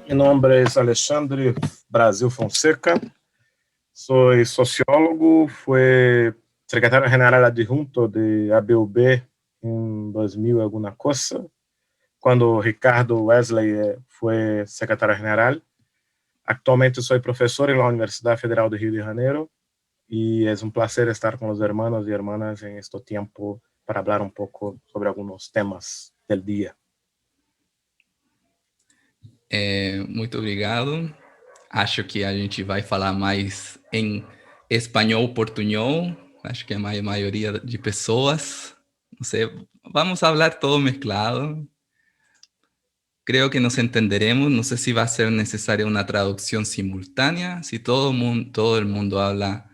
Mi nombre es Alexandre Brasil Fonseca, soy sociólogo, fui secretario general adjunto de ABUB en 2000 alguna cosa, cuando Ricardo Wesley fue secretario general. Actualmente soy profesor en la Universidad Federal de Río de Janeiro y es un placer estar con los hermanos y hermanas en este tiempo para hablar un pouco sobre algunos temas del día. Muito obrigado. Acho que a gente vai falar mais em espanhol, portunhol. Acho que a maioria de pessoas. Não sei, vamos hablar todo mezclado. Creo que nos entenderemos. No sé si va a ser necesaria una traducción simultánea. Si todo el mundo habla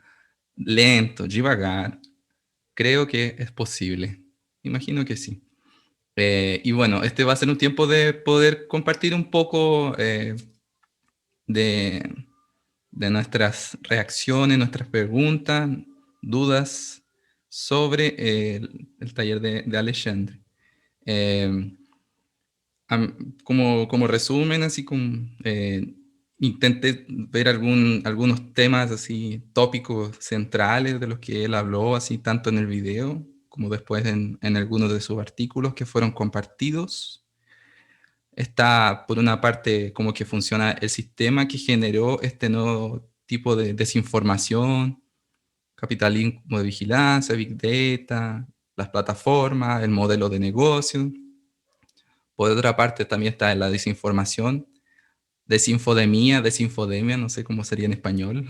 lento, devagar, creo que es posible. Imagino que sí. Y bueno, este va a ser un tiempo de poder compartir un poco de, de nuestras reacciones, nuestras preguntas, dudas sobre el taller de Alexandre. Como resumen, así como intenté ver algunos temas así tópicos centrales de los que él habló, así tanto en el video como después en algunos de sus artículos que fueron compartidos. Está, por una parte, cómo que funciona el sistema que generó este nuevo tipo de desinformación, capitalismo de vigilancia, Big Data, las plataformas, el modelo de negocio. Por otra parte, también está la desinformación, desinfodemia, no sé cómo sería en español.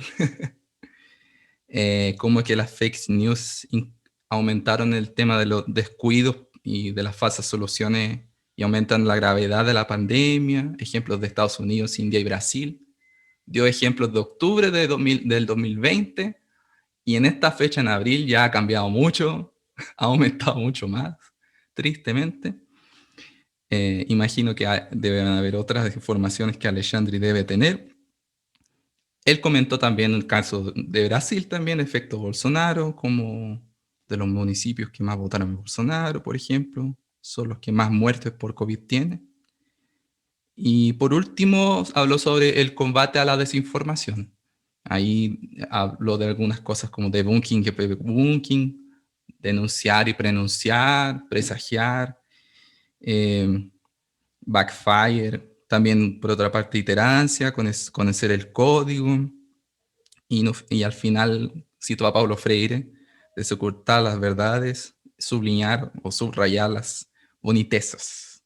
Cómo que las fake news aumentaron el tema de los descuidos y de las falsas soluciones y aumentan la gravedad de la pandemia. Ejemplos de Estados Unidos, India y Brasil. Dio ejemplos de octubre del 2020 y en esta fecha, en abril, ya ha cambiado mucho, ha aumentado mucho más, tristemente. Imagino que deben haber otras informaciones que Alexandre debe tener. Él comentó también el caso de Brasil también, efecto Bolsonaro, como de los municipios que más votaron a Bolsonaro, por ejemplo, son los que más muertes por COVID tienen. Y por último, habló sobre el combate a la desinformación. Ahí habló de algunas cosas como debunking y debunking, denunciar y prenunciar, presagiar, backfire, también por otra parte iterancia, conocer el código, y al final citó a Paulo Freire, desocultar las verdades, subliñar o subrayar las bonitezas.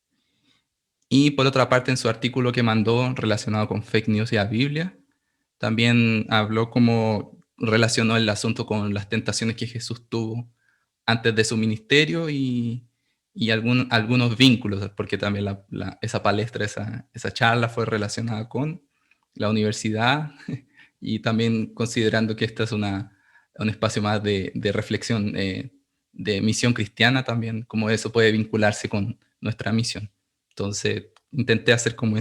Y por otra parte, en su artículo que mandó relacionado con fake news y la Biblia, también habló cómo relacionó el asunto con las tentaciones que Jesús tuvo antes de su ministerio y algunos vínculos, porque también esa palestra, esa charla fue relacionada con la universidad y también considerando que esta es un espacio más de reflexión, de misión cristiana también, cómo eso puede vincularse con nuestra misión. Entonces, intenté hacer como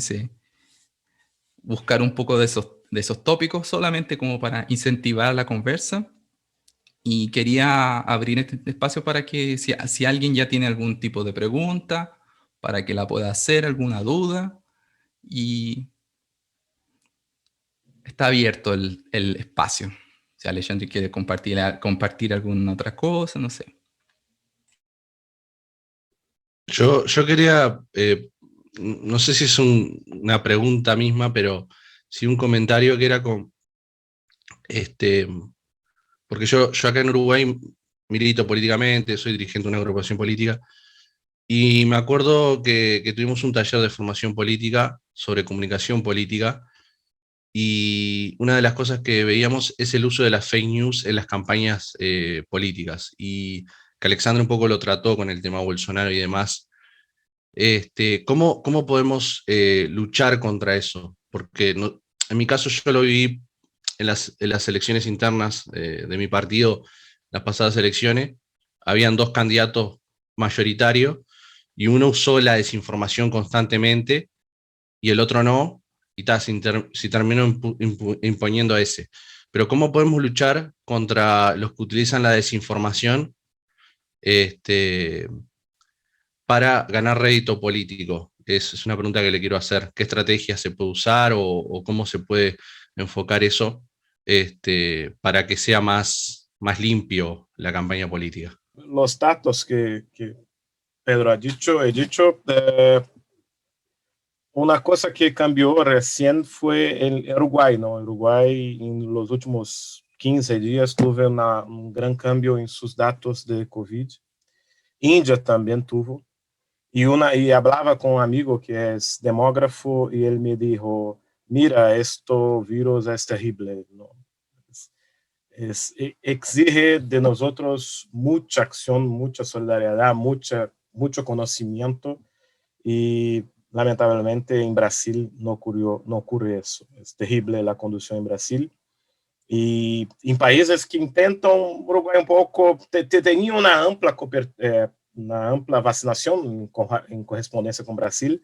buscar un poco de esos tópicos solamente como para incentivar la conversa. Y quería abrir este espacio para que si alguien ya tiene algún tipo de pregunta, para que la pueda hacer, alguna duda, y está abierto el espacio. Si Alexandre quiere compartir alguna otra cosa, no sé. Yo quería, no sé si es una pregunta misma, pero sí un comentario que era con, porque yo acá en Uruguay milito políticamente, soy dirigente de una agrupación política, y me acuerdo que tuvimos un taller de formación política sobre comunicación política, y una de las cosas que veíamos es el uso de las fake news en las campañas políticas, y que Alexandra un poco lo trató con el tema Bolsonaro y demás. ¿Cómo podemos luchar contra eso? Porque en mi caso yo lo viví en las elecciones internas de mi partido, las pasadas elecciones, habían dos candidatos mayoritarios y uno usó la desinformación constantemente y el otro no, y se terminó imponiendo a ese. Pero ¿cómo podemos luchar contra los que utilizan la desinformación para ganar rédito político? Es una pregunta que le quiero hacer. ¿Qué estrategia se puede usar o cómo se puede enfocar eso para que sea más limpio la campaña política? Los datos que Pedro ha dicho, una cosa que cambió recién fue el Uruguay, ¿no? Uruguay en los últimos 15 días tuvo un gran cambio en sus datos de COVID. India también tuvo. Y hablaba con un amigo que es demógrafo y él me dijo, mira, esto virus es terrible, ¿no? Exige de nosotros mucha acción, mucha solidaridad, mucho conocimiento y lamentablemente en Brasil no ocurre eso. Es terrible la conducción en Brasil. Y en países que intentan, Uruguay un poco, tenía una ampla vacinación en correspondencia con Brasil,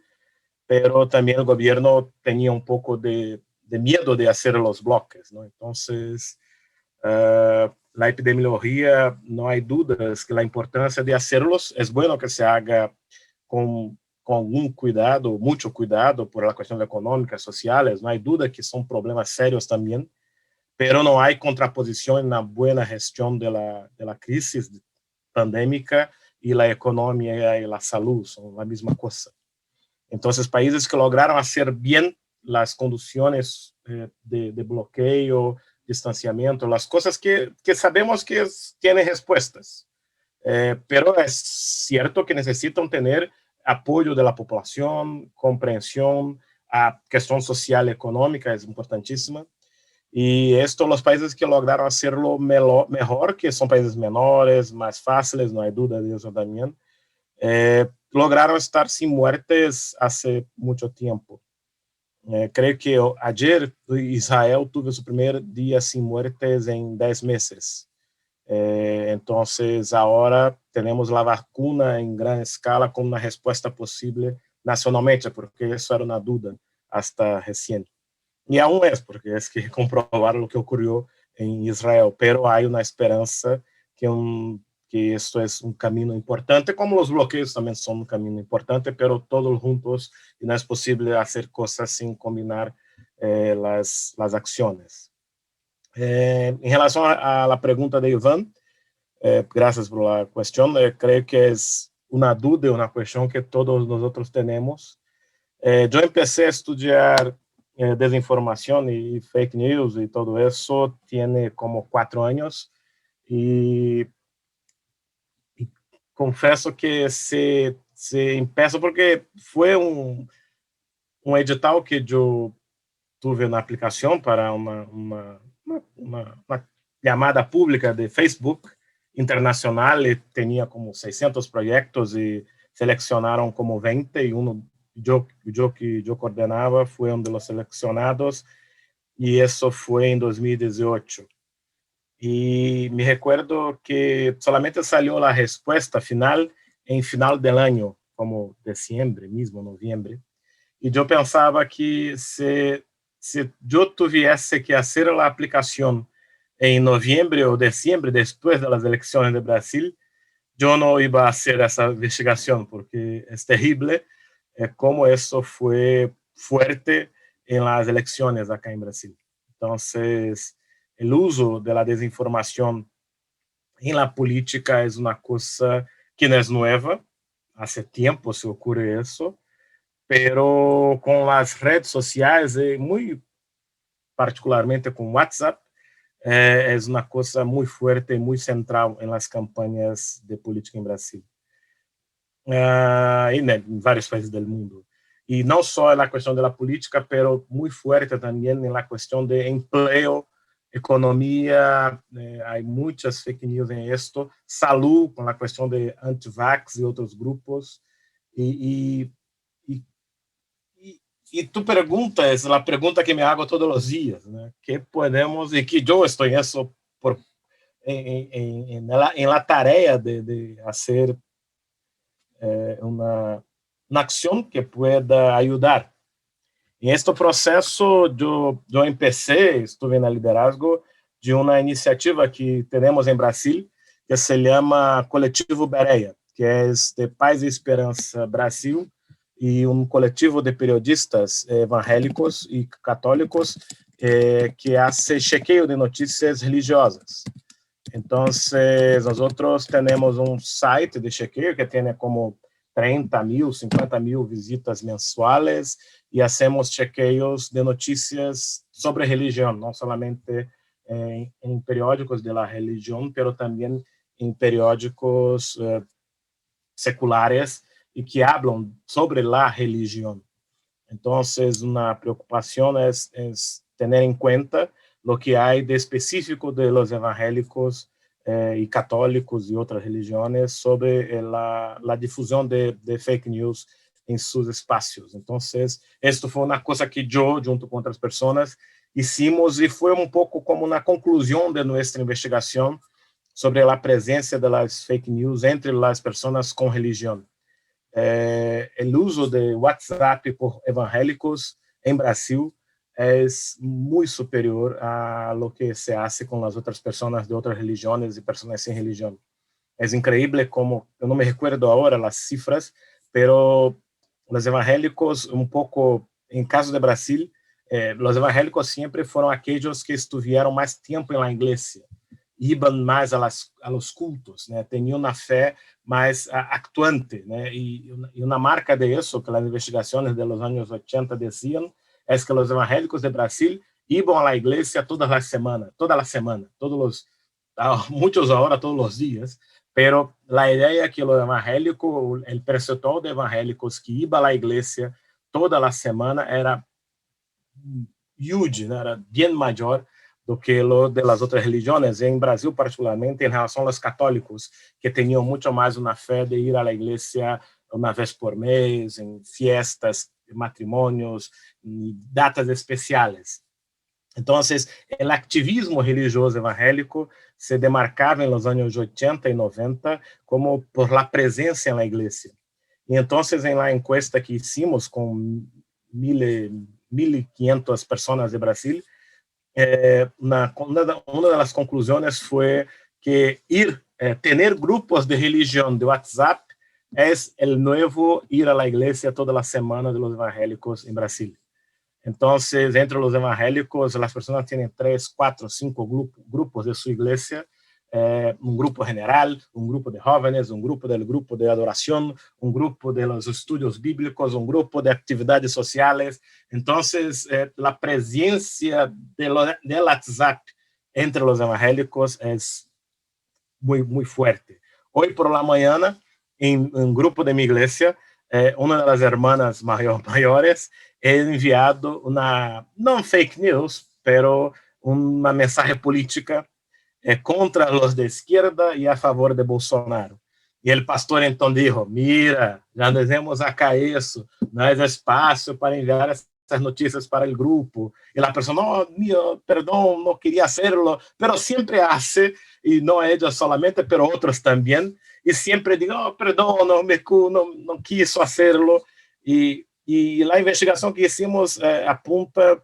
pero también el gobierno tenía un poco de miedo de hacer los bloques, ¿no? Entonces, la epidemiología, no hay dudas que la importancia de hacerlos es bueno que se haga con algún cuidado, mucho cuidado por la cuestión económicas, sociales, no hay duda que son problemas serios también, pero no hay contraposición en la buena gestión de la crisis pandémica y la economía y la salud, son la misma cosa. Entonces, países que lograron hacer bien las condiciones de bloqueo, distanciamiento, las cosas que sabemos que tienen respuestas. Pero es cierto que necesitan tener apoyo de la población, comprensión, a cuestión social y económica es importantísima. Y esto, los países que lograron hacerlo mejor, que son países menores, más fáciles, no hay duda de eso también, lograron estar sin muertes hace mucho tiempo. Creo que ayer Israel tuvo su primer día sin muertes en 10 meses. Entonces ahora tenemos la vacuna en gran escala con una respuesta posible nacionalmente, porque eso era una duda hasta recién. Y aún es, porque es que comprobar lo que ocurrió en Israel, pero hay una esperanza que esto es un camino importante, como los bloqueos también son un camino importante, pero todos juntos, y no es posible hacer cosas sin combinar las acciones. En relación a la pregunta de Iván, gracias por la cuestión, creo que es una duda, una cuestión que todos nosotros tenemos. Yo empecé a estudiar desinformación y fake news y todo eso tiene como 4 años y confeso que se empieza porque fue un edital que yo tuve na aplicación para uma llamada pública de Facebook internacional y tenía como 600 proyectos y seleccionaron como 20 y uno que yo coordenaba fue uno de los seleccionados y eso fue en 2018. Y me recuerdo que solamente salió la respuesta final en final del año, como diciembre mismo, noviembre. Y yo pensaba que si yo tuviese que hacer la aplicación en noviembre o diciembre, después de las elecciones de Brasil, yo no iba a hacer esa investigación, porque es terrible cómo eso fue fuerte en las elecciones acá en Brasil. Entonces, el uso de la desinformación en la política es una cosa que no es nueva, hace tiempo se ocurre eso, pero con las redes sociales, muy particularmente con WhatsApp, es una cosa muy fuerte y muy central en las campañas de política en Brasil. Y en varios países del mundo. Y no solo en la cuestión de la política, pero muy fuerte también en la cuestión de empleo, economía, hay muchas fake news en esto, salud, con la cuestión de anti-vax y otros grupos. Y tu pregunta es la pregunta que me hago todos los días, ¿no? ¿Qué podemos, y que yo estoy en eso, en la tarea de hacer una acción que pueda ayudar? En este proceso yo empecé, estuve en el liderazgo de una iniciativa que tenemos en Brasil, que se llama Coletivo Bereia, que es de Paz y Esperanza Brasil y un colectivo de periodistas evangélicos y católicos que hace chequeo de noticias religiosas. Entonces, nosotros tenemos un site de chequeo que tiene como 30,000, 50,000 visitas mensuales y hacemos chequeos de noticias sobre religión, no solamente en periódicos de la religión, pero también en periódicos seculares y que hablan sobre la religión. Entonces, una preocupación es tener en cuenta lo que hay de específico de los evangélicos y católicos y otras religiones sobre la difusión de fake news en sus espacios. Entonces, esto fue una cosa que yo, junto con otras personas, hicimos y fue un poco como una conclusión de nuestra investigación sobre la presencia de las fake news entre las personas con religión. El uso de WhatsApp por evangélicos en Brasil es muy superior a lo que se hace con las otras personas de otras religiones y personas sin religión. Es increíble como, yo no me recuerdo ahora las cifras, pero los evangélicos, un poco, en caso de Brasil, los evangélicos siempre fueron aquellos que estuvieron más tiempo en la iglesia, iban más a los cultos, ¿no? Tenían una fe más actuante, ¿no? Y una marca de eso que las investigaciones de los años 80 decían es que los evangélicos de Brasil iban a la iglesia toda la semana, muchos ahora todos los días, pero la idea es que los evangélicos, el percentual de evangélicos que iba a la iglesia toda la semana era huge, ¿no? Era bien mayor do que lo de las otras religiones, en Brasil particularmente en relación a los católicos, que tenían mucho más una fe de ir a la iglesia una vez por mes, en fiestas, matrimonios, datas especiales. Entonces, el activismo religioso evangélico se demarcaba en los años 80 y 90 como por la presencia en la iglesia. Y entonces, en la encuesta que hicimos con 1.500 personas de Brasil, una de las conclusiones fue que tener grupos de religión de WhatsApp es el nuevo ir a la iglesia toda la semana de los evangélicos en Brasil. Entonces, entre los evangélicos, las personas tienen 3, 4, 5 grupos de su iglesia, un grupo general, un grupo de jóvenes, un grupo del grupo de adoración, un grupo de los estudios bíblicos, un grupo de actividades sociales. Entonces, la presencia del WhatsApp entre los evangélicos es muy, muy fuerte. Hoy por la mañana, en un grupo de mi iglesia, una de las hermanas mayores ha enviado no fake news, pero una mensaje política contra los de izquierda y a favor de Bolsonaro. Y el pastor entonces dijo, mira, ya dejemos acá eso, no hay espacio para enviar esas noticias para el grupo. Y la persona, no, mío, perdón, no quería hacerlo, pero siempre hace, y no ella solamente, pero otros también. Y siempre digo, oh, perdón, no quiso hacerlo. Y la investigación que hicimos apunta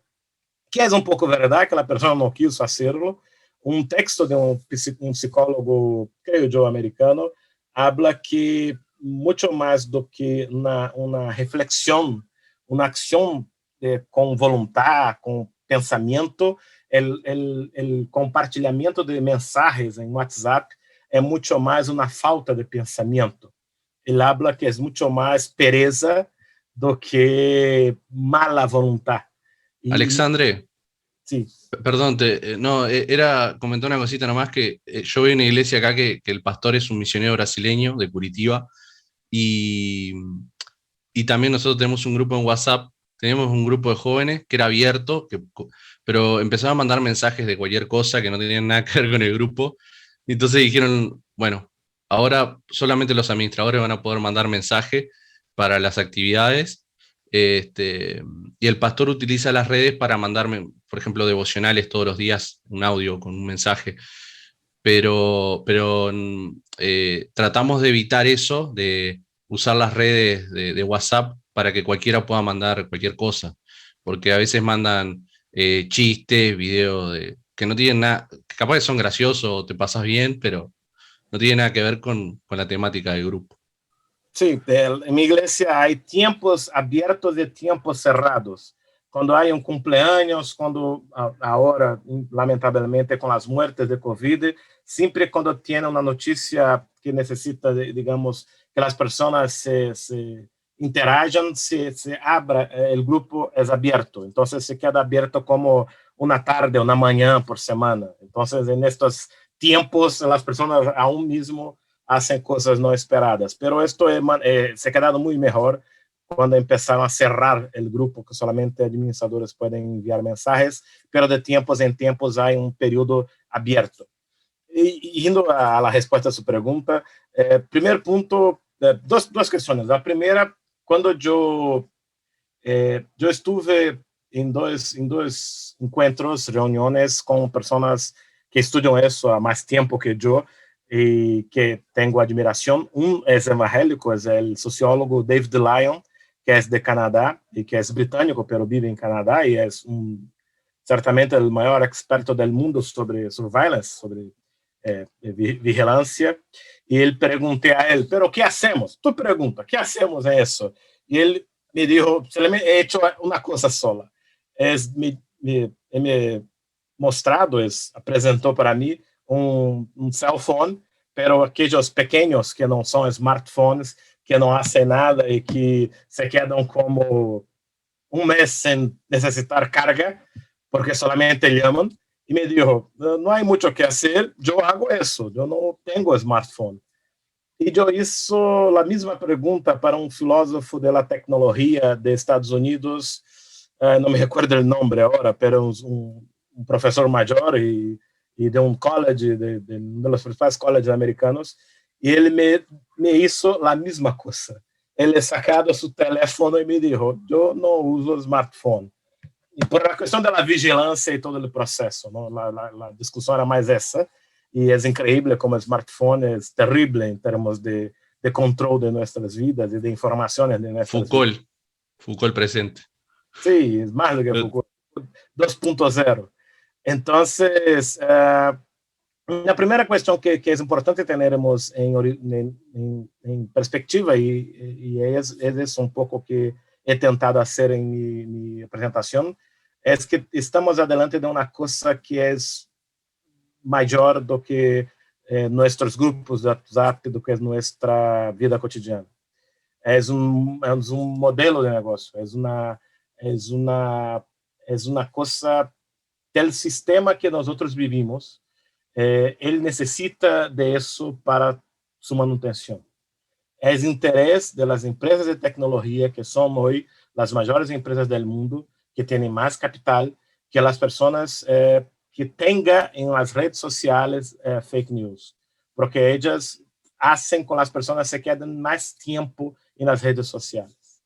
que es un poco verdad que la persona no quiso hacerlo. Un texto de un psicólogo, creo yo, americano, habla que mucho más do que una reflexión, una acción con voluntad, con pensamiento, el compartilhamento de mensajes en WhatsApp é muito mais uma falta de pensamento. Ele habla que é muito mais pereza do que mala voluntad. Alexandre, sí. Perdón, comentar una cosita nomás, que yo voy a una iglesia acá que el pastor es un misionero brasileño de Curitiba, y también nosotros tenemos un grupo en WhatsApp, tenemos un grupo de jóvenes que era abierto, pero empezaron a mandar mensajes de cualquier cosa que no tenían nada que ver con el grupo. Entonces dijeron, bueno, ahora solamente los administradores van a poder mandar mensajes para las actividades, y el pastor utiliza las redes para mandarme, por ejemplo, devocionales todos los días, un audio con un mensaje, pero tratamos de evitar eso, de usar las redes de WhatsApp para que cualquiera pueda mandar cualquier cosa, porque a veces mandan chistes, videos que no tienen nada, que capaz que son graciosos o te pasas bien, pero no tiene nada que ver con la temática del grupo. Sí, en mi iglesia hay tiempos abiertos y tiempos cerrados. Cuando hay un cumpleaños, cuando ahora, lamentablemente, con las muertes de COVID, siempre cuando tiene una noticia que necesita, digamos, que las personas se interajan, se abra, el grupo es abierto. Entonces se queda abierto como una tarde, una mañana por semana. Entonces en estos tiempos las personas aún mismo hacen cosas no esperadas. Pero esto se ha quedado muy mejor cuando empezaron a cerrar el grupo, que solamente administradores pueden enviar mensajes, pero de tiempos en tiempos hay un periodo abierto. Y yendo a la respuesta a su pregunta, primer punto, dos cuestiones. La primera, cuando yo estuve en dos encuentros, reuniones con personas que estudian eso a más tiempo que yo y que tengo admiración. Un es evangélico, es el sociólogo David Lyon, que es de Canadá y que es británico, pero vive en Canadá y es certamente el mayor experto del mundo sobre surveillance, sobre vigilancia. Y él pregunté a él, pero ¿qué hacemos? Tú pregunta, ¿qué hacemos en eso? Y él me dijo, he hecho una cosa sola. Me mostrado, apresentou para mim cell phone, pero aqueles pequenos que não são smartphones, que não fazem nada e que se quedam como mês sem necessitar carga, porque solamente chamam. E me dijo, não há muito que fazer, eu hago isso, eu não tenho smartphone. E eu hice a mesma pergunta para um filósofo da tecnologia de Estados Unidos, não me recordo o nome agora, mas um professor maior e de um college, de um dos principais colleges americanos, e ele me hizo a mesma coisa. Ele sacado seu telefone e me disse, eu não uso smartphone. E por a questão da vigilância e todo o processo, a discussão era mais essa, e é incrível como o smartphone é terrível em termos de controle de nossas vidas e de informações de nossas vidas. Foucault presente. Sí, es más do que Foucault. 2.0. Entonces, la primera cuestión que es importante tenermos en perspectiva, y es un poco que he tentado hacer en mi presentación, es que estamos adelante de una cosa que es mayor do que nuestros grupos de WhatsApp, do que es nuestra vida cotidiana. Es un modelo de negocio, es una cosa del sistema que nosotros vivimos. Él necesita de eso para su manutención. Es interés de las empresas de tecnología, que son hoy las mayores empresas del mundo, que tienen más capital, que las personas que tengan en las redes sociales fake news, porque ellas hacen con las personas se queden más tiempo en las redes sociales.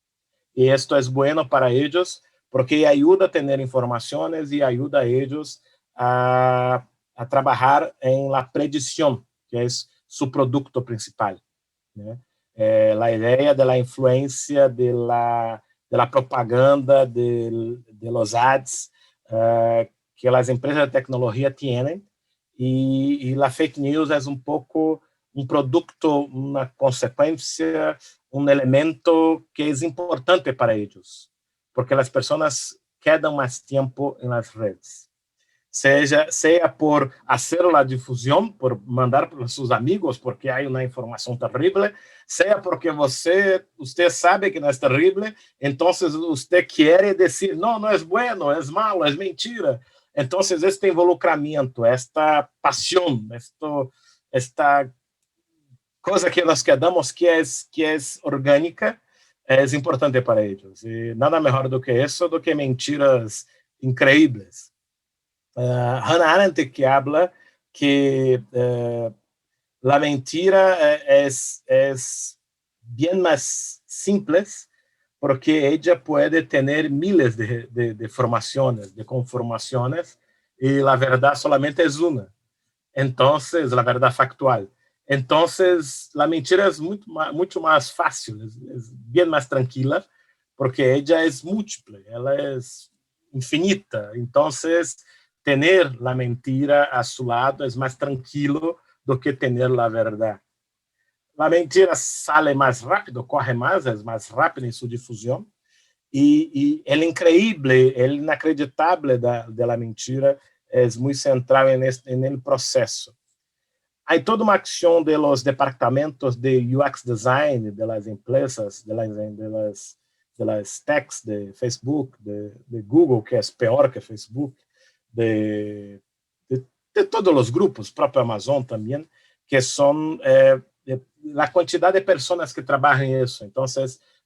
Y esto es bueno para ellos porque ayuda a tener informaciones y ayuda a ellos a trabajar en la predicción, que es su producto principal, ¿no? La idea de la influencia de la propaganda, de los ads que las empresas de tecnología tienen, y la fake news es un poco un producto, una consecuencia, un elemento que es importante para ellos, porque las personas quedan más tiempo en las redes. Sea por hacer la difusión, por mandar para sus amigos porque hay una información terrible, sea porque usted sabe que no es terrible, entonces usted quiere decir, no es bueno, es malo, es mentira. Entonces este involucramiento, esta pasión, esta cosa que nos quedamos que es orgánica, es importante para ellos. Y nada mejor do que eso, do que mentiras increíbles. Hannah Arendt que habla que la mentira es bien más simple porque ella puede tener miles de formaciones, de conformaciones, y la verdad solamente es una. Entonces, la verdad factual. Entonces, la mentira es mucho más fácil, es bien más tranquila, porque ella es múltiple, ela es infinita. Entonces, tener la mentira a su lado es más tranquilo do que tener la verdad. la mentira sale más rápido, corre más, es más rápida en su difusión. Y el increíble, el inacreditable de la mentira es muy central en el proceso. Hay toda uma acção de los departamentos de UX design de las empresas, de las techs de Facebook, de Google, que é pior que Facebook, de todos os grupos, próprio Amazon também, que são a quantidade de pessoas que trabalham nisso. Então,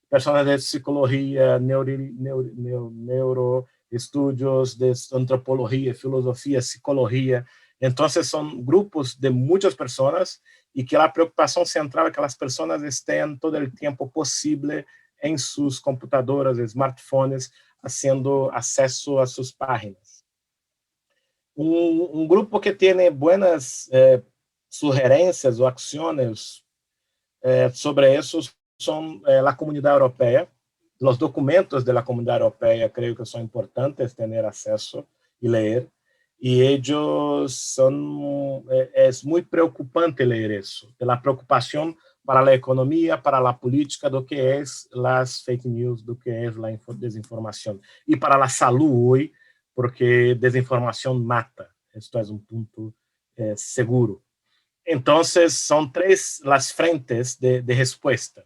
pessoas de psicologia, neuroestudios, de antropologia, filosofia, psicologia. Então, são grupos de muitas pessoas e que a preocupação central é que as pessoas estejam todo o tempo possível em seus computadores, smartphones, tendo acesso a suas páginas. Grupo que tem buenas sugerências ou ações sobre isso são a comunidade europeia. Os documentos da comunidade europeia, creio que são importantes ter acesso e ler. Y ellos es muy preocupante leer eso, de la preocupación para la economía, para la política, do que es las fake news, do que es la desinformación, y para la salud hoy, porque desinformación mata. Esto es un punto seguro. Entonces, son tres las frentes de respuesta.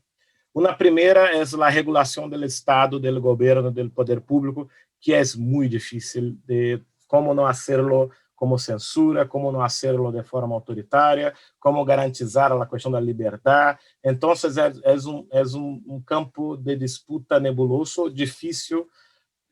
Una primera es la regulación del Estado, del gobierno, del poder público, que es muy difícil de como não hacerlo como censura, como não hacerlo de forma autoritária, como garantizar a questão da liberdade. Então, é campo de disputa nebuloso, difícil,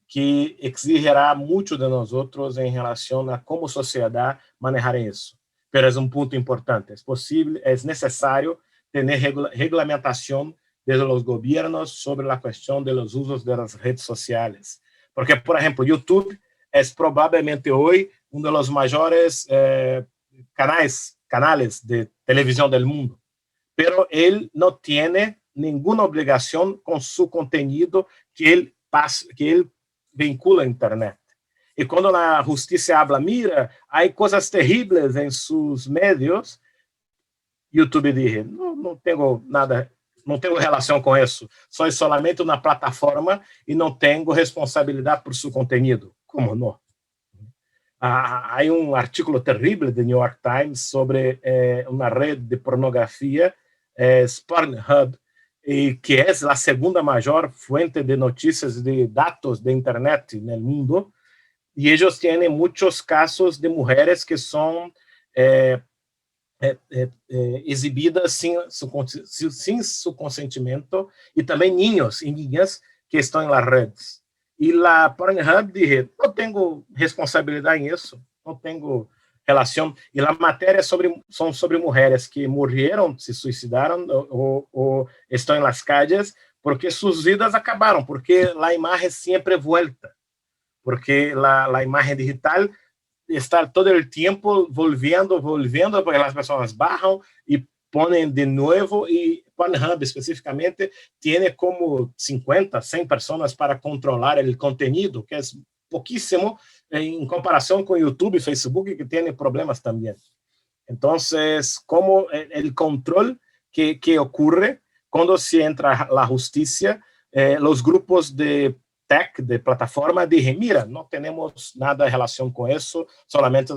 que exigirá muito de nós outros em relação a como sociedade manejar isso. Mas é ponto importante. É possível, é necessário ter regulamentação de los governos sobre a questão de los usos das redes sociais. Porque, por exemplo, YouTube é provavelmente hoje dos maiores canais de televisão do mundo, pero ele não tem nenhuma obrigação com seu conteúdo que ele vincula à internet. E quando a justiça habla, mira, há coisas terríveis em seus médios, YouTube diz, não tenho nada, não tenho relação com isso, sou solamente uma plataforma e não tenho responsabilidade por seu conteúdo. Como não? Há artículo terrível do New York Times sobre uma rede de pornografia, Pornhub, que é a segunda maior fonte de notícias de dados de internet no mundo, e eles têm muitos casos de mulheres que são exibidas sem seu consentimento, e também niños e niñas que estão nas redes. E a Pornhub diz, não tenho responsabilidade nisso, não tenho relação. E a matéria são sobre mulheres que morreram, se suicidaram ou estão nas calles porque suas vidas acabaram, porque a imagem sempre volta, porque a imagem digital está todo o tempo volviendo, porque as pessoas baixam e ponem de novo, e Pornhub especificamente tem como 50, 100 pessoas para controlar o conteúdo, que é pouquíssimo em comparação com YouTube e Facebook, que tem problemas também. Então, como o controle que ocorre quando se entra a justiça, os grupos de tech, de plataforma, dizem, mira, não temos nada em relação com isso, solamente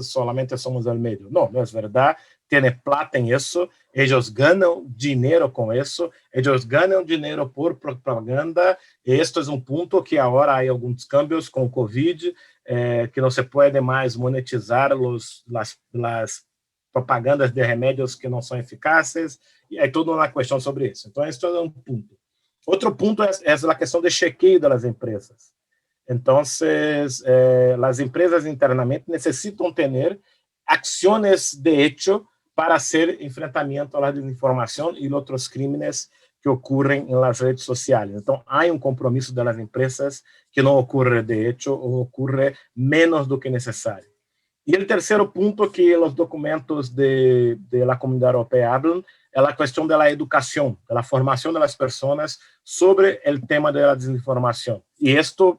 somos o meio. Não é verdade. Tem plata em isso, eles ganham dinheiro com isso, eles ganham dinheiro por propaganda, e este é ponto que agora há alguns cambios com o Covid, que não se pode mais monetizar as propagandas de remédios que não são eficazes, e é toda uma questão sobre isso. Então, este é ponto. Outro ponto é a questão de chequeio das empresas. Então, as empresas internamente necessitam ter ações de hecho para hacer enfrentamento à desinformação e outros crimes que ocorrem nas redes sociais. Então, há compromisso das empresas que não ocorre de hecho ou ocorre menos do que necessário. E o terceiro ponto que os documentos da comunidade europeia falam é a questão da educação, da formação das pessoas sobre o tema da desinformação. E isto,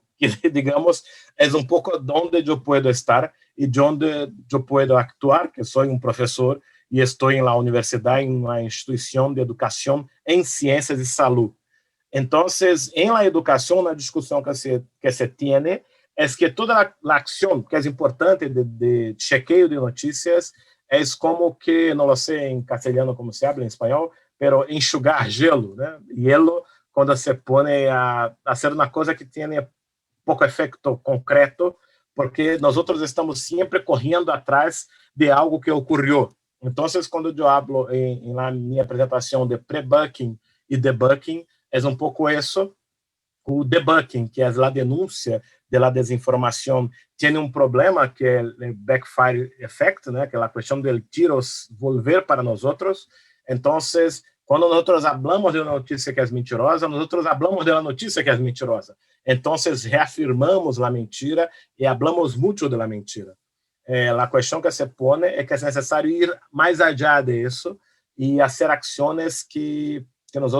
digamos, é pouco onde eu posso estar e de onde eu posso actuar, que sou professor, y estoy en la universidad, en una institución de educación en ciencias y salud. Entonces, en la educación, la discusión que se tiene es que toda la acción que es importante de chequeo de noticias es como que, no lo sé en castellano cómo se habla en español, pero enxugar gelo, ¿no? Hielo cuando se pone a hacer una cosa que tiene poco efecto concreto, porque nosotros estamos siempre corriendo atrás de algo que ocurrió. Entonces, cuando yo hablo en la minha apresentação de pre-bucking e debunking, é um pouco isso. O debunking, que é a denúncia de la desinformação, tem um problema que é o backfire effect, né? Que é a questão del tiros volver para nós outros. Então, quando nós hablamos de uma notícia que é mentirosa, nós hablamos de uma notícia que é mentirosa. Então, reafirmamos a mentira e hablamos muito de la mentira. A questão que se pone é que é necessário ir mais allá de isso e fazer ações que nós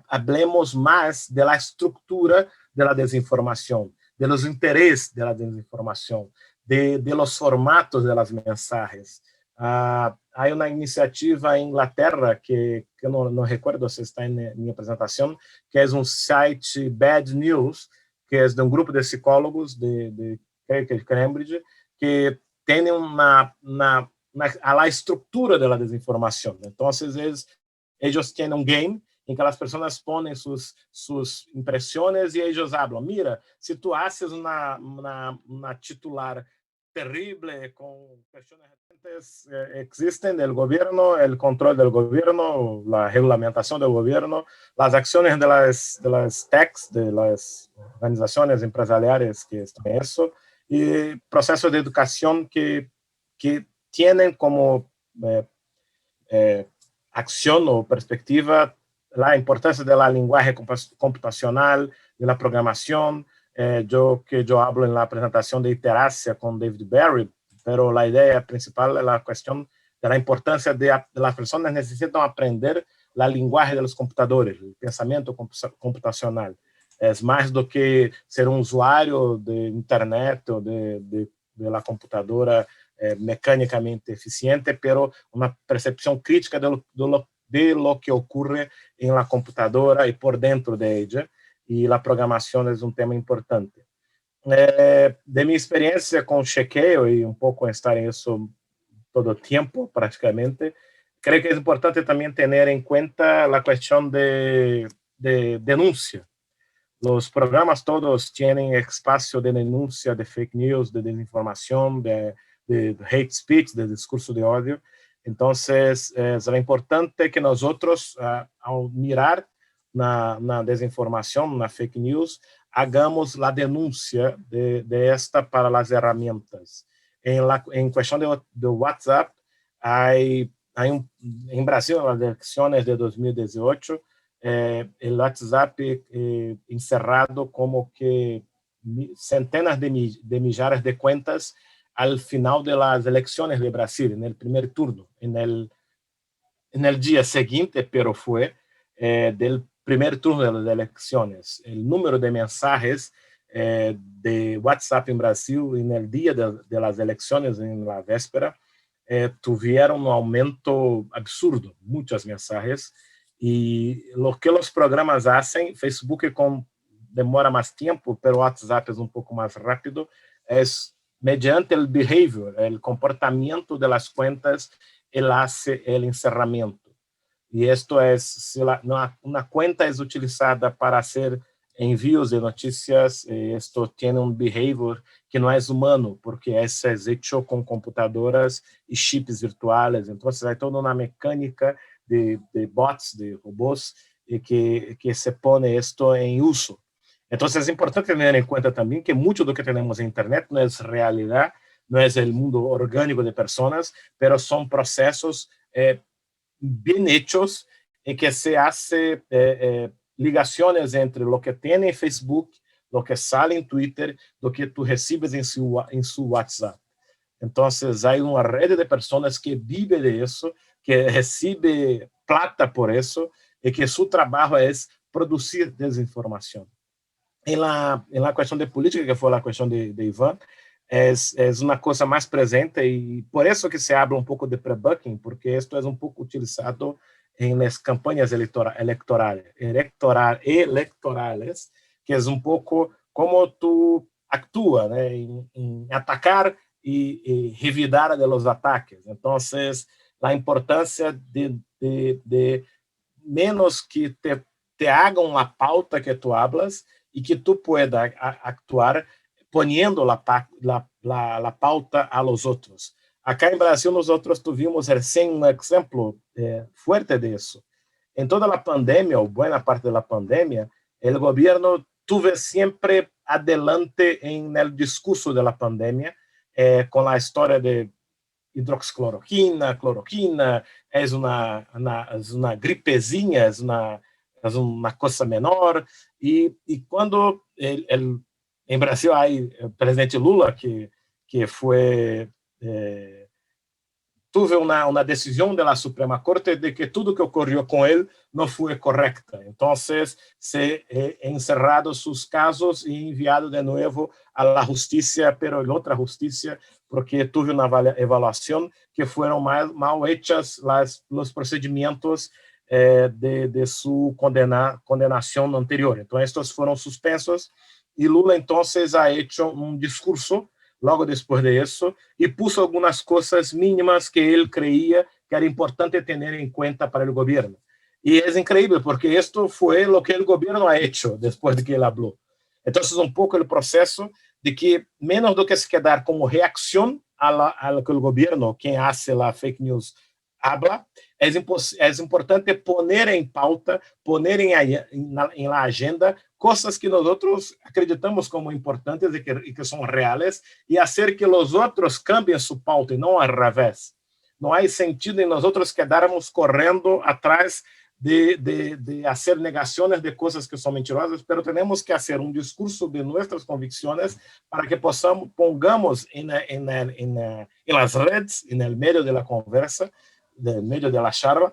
hablemos mais da estrutura da desinformação, de los interesses da desinformação, de los formatos das mensagens. Há uma iniciativa em Inglaterra que eu não recordo se está em minha apresentação, que é um site Bad News, que é de um grupo de psicólogos de Cambridge, que tem a estrutura da desinformação. Então, eles têm um game em que as pessoas põem suas impressões e eles falam, mira, se tu haces uma titular terrible com questões recentes, existem do governo, o controle do governo, a regulamentação do governo, as ações das techs, das organizações empresariais que estão em isso, e processos de educação que têm como ação ou perspectiva a importância da linguagem computacional, da programação. Eu hablo na apresentação de Iterácia com David Barry, pero a ideia principal é a questão da importância de as pessoas necessitam aprender a linguagem dos computadores, o pensamento computacional. É mais do que ser um usuário de internet ou de la computadora mecanicamente eficiente, pero uma percepção crítica de lo que ocorre em la computadora e por dentro de ella, e a programação é um tema importante. De minha experiência com chequeio, e um pouco estar em isso todo o tempo, praticamente, creio que é importante também ter em conta a questão de denúncia. Os programas todos têm espaço de denúncia de fake news, de desinformação, de hate speech, de discurso de ódio. Então, é importante que nós, ao mirar na desinformação, na fake news, hagamos a denúncia de esta para as ferramentas. Em questão do WhatsApp, em Brasil, nas eleições de 2018, o WhatsApp encerrado como que centenas de milhares de contas al final de las elecciones de Brasil, en el primer turno, en el día siguiente, pero fue del primer turno de las elecciones. El número de mensajes de WhatsApp en Brasil en el día de las elecciones, en la véspera, tuvieron un aumento absurdo, muchos mensajes, y lo que los programas hacen, Facebook demora más tiempo, pero WhatsApp es un poco más rápido, es mediante el behavior, el comportamiento de las cuentas, él hace el encerramiento. Y esto es, si una cuenta es utilizada para hacer envíos de noticias, esto tiene un behavior que no es humano, porque eso es hecho con computadoras y chips virtuales. Entonces hay toda una mecánica de bots, de robôs, que se pone esto en uso. Entonces es importante tener en cuenta también que mucho de lo que tenemos en Internet no es realidad, no es el mundo orgánico de personas, pero son procesos bien hechos en que se hace ligaciones entre lo que tiene en Facebook, lo que sale en Twitter, lo que tú recibes en su WhatsApp. Entonces hay una red de personas que vive de eso, que recibe plata por eso, y que su trabajo es producir desinformación. En la cuestión de política, que fue la cuestión de Iván, es una cosa más presente y por eso que se habla un poco de pre-booking, porque esto es un poco utilizado en las campañas electorales, que es un poco como tú actúas, ¿no? en atacar y revidar de los ataques. Entonces, la importancia de menos que te hagan la pauta que tú hablas y que tú puedas actuar poniendo la pauta a los otros. Acá en Brasil nosotros tuvimos recién un ejemplo fuerte de eso. En toda la pandemia, o buena parte de la pandemia, el gobierno tuvo siempre adelante en el discurso de la pandemia, con la historia de hidroxicloroquina, cloroquina, es una gripezinha, es una cosa menor. Y cuando en Brasil hay el presidente Lula, que fue... tuve una decisión de la Suprema Corte de que todo que ocurrió con él no fue correcta. Entonces, se encerrado sus casos y enviado de nuevo a la justicia, pero en otra justicia, porque tuve una evaluación que fueron mal hechas los procedimientos de su condenación anterior. Entonces, estos fueron suspensos y Lula entonces ha hecho un discurso logo después de eso, y puso algunas cosas mínimas que él creía que era importante tener en cuenta para el gobierno. Y es increíble porque esto fue lo que el gobierno ha hecho después de que él habló. Entonces, un poco el proceso de que menos do que se quedar como reacción a lo que el gobierno, quien hace la fake news, habla, es importante poner en pauta, poner en la agenda cosas que nosotros acreditamos como importantes y que son reales, y hacer que los otros cambien su pauta y no al revés. No hay sentido en nosotros quedarnos corriendo atrás de hacer negaciones de cosas que son mentirosas, pero tenemos que hacer un discurso de nuestras convicciones para que pongamos en las redes, en el medio de la conversa, en medio de la charla,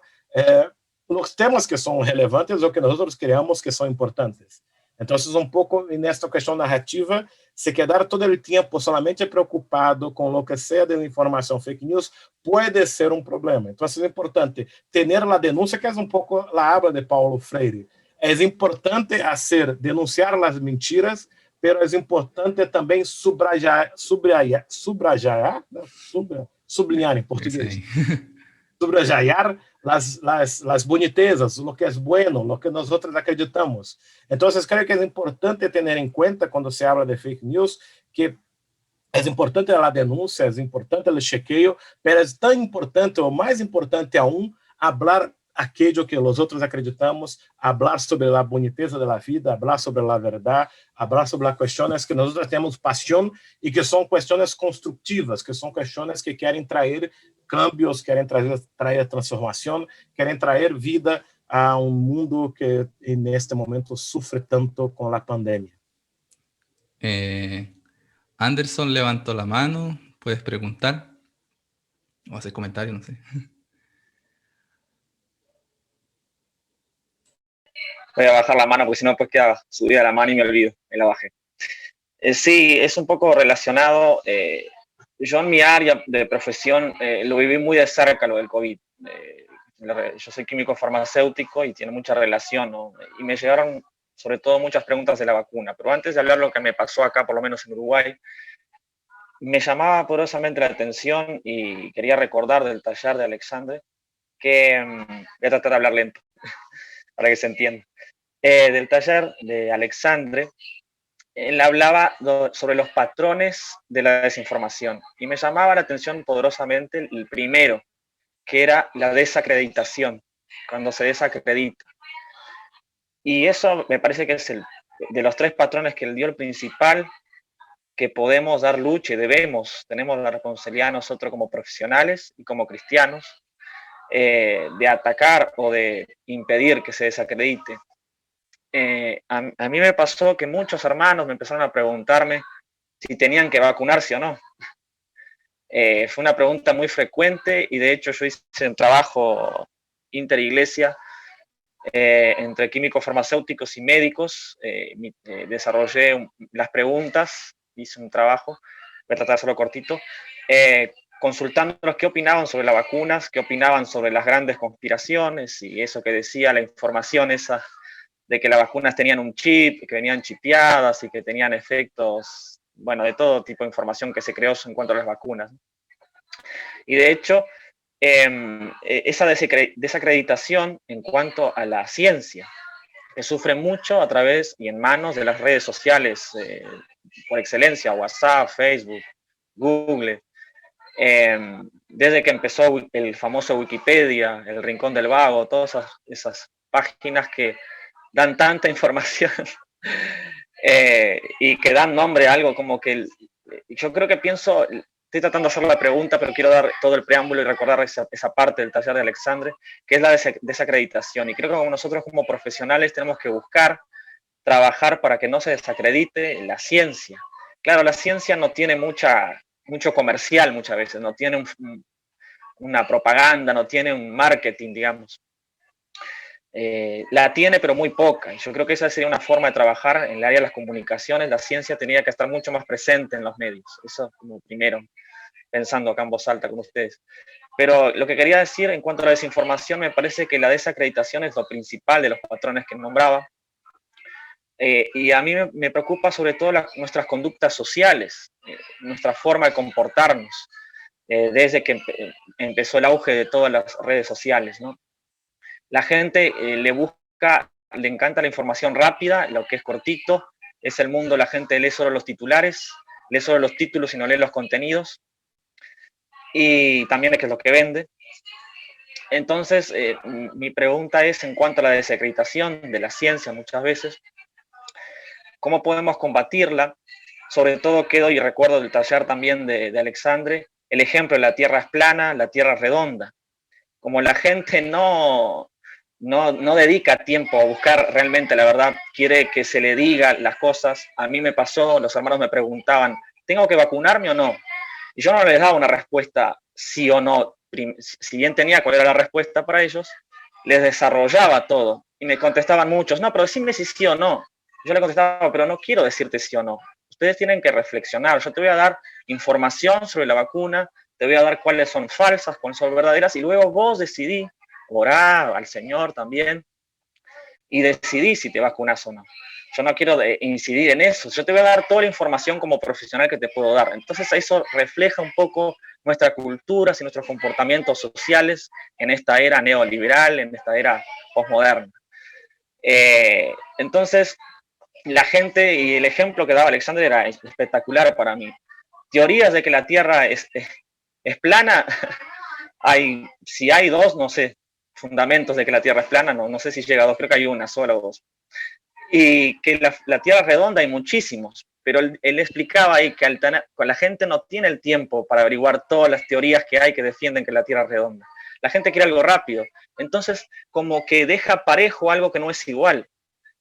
los temas que son relevantes o que nosotros creamos que son importantes. Entonces, un poco en esta cuestión narrativa, se quedar todo el tiempo solamente preocupado con lo que sea de la información fake news puede ser un problema. Entonces, es importante tener la denuncia, que es un poco la habla de Paulo Freire. Es importante denunciar las mentiras, pero es importante también subrayar sublinhar en portugués. Subrayar las bonitezas, lo que es bueno, lo que nosotros acreditamos. Entonces, creo que es importante tener en cuenta cuando se habla de fake news que es importante la denuncia, es importante el chequeo, pero es tan importante o más importante aún hablar aquello que los otros acreditamos, hablar sobre la boniteza de la vida, hablar sobre la verdad, hablar sobre las cuestiones que nosotros tenemos pasión y que son cuestiones constructivas, que son cuestiones que quieren traer cambios, quieren traer transformación, quieren traer vida a un mundo que en este momento sufre tanto con la pandemia. Anderson levantó la mano, puedes preguntar o hacer comentarios, no sé. Voy a bajar la mano porque si no pues queda subida la mano y me olvido, me la bajé. Sí, es un poco relacionado. Yo en mi área de profesión lo viví muy de cerca, lo del COVID. Yo soy químico farmacéutico y tiene mucha relación, ¿no? Y me llegaron sobre todo muchas preguntas de la vacuna. Pero antes de hablar lo que me pasó acá, por lo menos en Uruguay, me llamaba poderosamente la atención y quería recordar del taller de Alexandre, que voy a tratar de hablar lento para que se entienda. Del taller de Alexandre, él hablaba sobre los patrones de la desinformación y me llamaba la atención poderosamente el primero, que era la desacreditación, cuando se desacredita. Y eso me parece que es de los tres patrones que él dio, el principal, que podemos dar lucha y tenemos la responsabilidad nosotros como profesionales y como cristianos de atacar o de impedir que se desacredite. A mí me pasó que muchos hermanos me empezaron a preguntarme si tenían que vacunarse o no. Fue una pregunta muy frecuente y de hecho yo hice un trabajo interiglesia entre químicos farmacéuticos y médicos. Desarrollé las preguntas, hice un trabajo voy a tratar de hacerlo cortito, consultándolos qué opinaban sobre las vacunas, qué opinaban sobre las grandes conspiraciones y eso que decía la información esa de que las vacunas tenían un chip, que venían chipeadas y que tenían efectos, bueno, de todo tipo de información que se creó en cuanto a las vacunas. Y de hecho, esa desacreditación en cuanto a la ciencia, que sufre mucho a través y en manos de las redes sociales, por excelencia, WhatsApp, Facebook, Google. Desde que empezó el famoso Wikipedia, el Rincón del Vago, todas esas páginas que dan tanta información y que dan nombre a algo como que yo creo que pienso, estoy tratando de hacer la pregunta, pero quiero dar todo el preámbulo y recordar esa parte del taller de Alexandre, que es la desacreditación. Y creo que nosotros como profesionales tenemos que buscar, trabajar para que no se desacredite la ciencia. Claro, la ciencia no tiene mucho comercial muchas veces, no tiene una propaganda, no tiene un marketing, digamos. La tiene, pero muy poca. Yo creo que esa sería una forma de trabajar en el área de las comunicaciones. La ciencia tenía que estar mucho más presente en los medios. Eso como primero, pensando acá en voz alta con ustedes. Pero lo que quería decir en cuanto a la desinformación, me parece que la desacreditación es lo principal de los patrones que nombraba. Y a mí me preocupa sobre todo nuestras conductas sociales, nuestra forma de comportarnos, desde que empezó el auge de todas las redes sociales, ¿no? La gente le encanta la información rápida, lo que es cortito, es el mundo, la gente lee solo los titulares, lee solo los títulos y no lee los contenidos, y también es que es lo que vende. Entonces, mi pregunta es en cuanto a la desacreditación de la ciencia muchas veces, ¿cómo podemos combatirla? Sobre todo quedo y recuerdo del taller también de Alexandre, el ejemplo de la Tierra es plana, la Tierra es redonda. Como la gente no dedica tiempo a buscar realmente la verdad, quiere que se le diga las cosas. A mí me pasó, los hermanos me preguntaban, ¿tengo que vacunarme o no? Y yo no les daba una respuesta sí o no. Si bien tenía cuál era la respuesta para ellos, les desarrollaba todo. Y me contestaban muchos, no, pero decime si sí o no. Yo le contestaba, pero no quiero decirte sí o no. Ustedes tienen que reflexionar. Yo te voy a dar información sobre la vacuna, te voy a dar cuáles son falsas, cuáles son verdaderas, y luego vos decidí, orar al Señor también, y decidí si te vacunas o no. Yo no quiero incidir en eso, yo te voy a dar toda la información como profesional que te puedo dar. Entonces eso refleja un poco nuestra cultura y nuestros comportamientos sociales en esta era neoliberal, en esta era posmoderna. Entonces, la gente y el ejemplo que daba Alexandre era espectacular para mí. Teorías de que la Tierra es plana, si hay dos, no sé, fundamentos de que la Tierra es plana, no sé si llega a dos, creo que hay una sola o dos. Y que la Tierra es redonda hay muchísimos, pero él explicaba ahí que la gente no tiene el tiempo para averiguar todas las teorías que hay que defienden que la Tierra es redonda. La gente quiere algo rápido, entonces como que deja parejo algo que no es igual,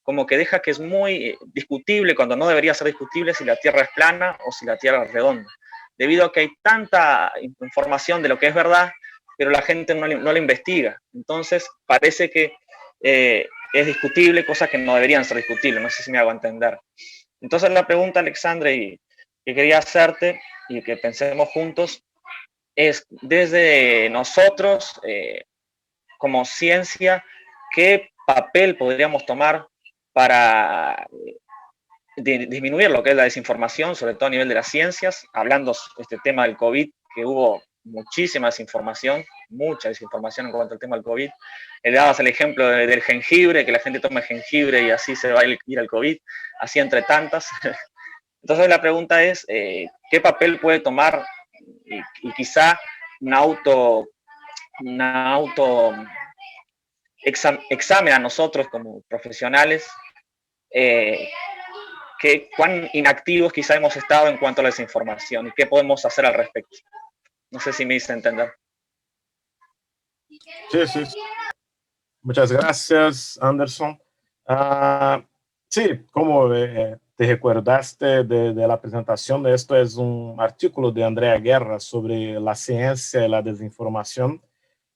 como que deja que es muy discutible cuando no debería ser discutible si la Tierra es plana o si la Tierra es redonda, debido a que hay tanta información de lo que es verdad, pero la gente no la investiga. Entonces parece que es discutible, cosas que no deberían ser discutibles, no sé si me hago entender. Entonces la pregunta, Alexandre, que quería hacerte y que pensemos juntos, es desde nosotros, como ciencia, ¿qué papel podríamos tomar para disminuir lo que es la desinformación, sobre todo a nivel de las ciencias, hablando este tema del COVID, que hubo muchísima desinformación, mucha desinformación en cuanto al tema del COVID. Le dabas el ejemplo del jengibre, que la gente toma jengibre y así se va a ir al COVID, así entre tantas. Entonces la pregunta es, ¿qué papel puede tomar y quizá un auto examen a nosotros como profesionales, cuán inactivos quizá hemos estado en cuanto a la desinformación y qué podemos hacer al respecto? No sé si me hice entender. Sí, sí. Muchas gracias, Anderson. Sí, como te recordaste de la presentación, esto es un artículo de Andrea Guerra sobre la ciencia y la desinformación,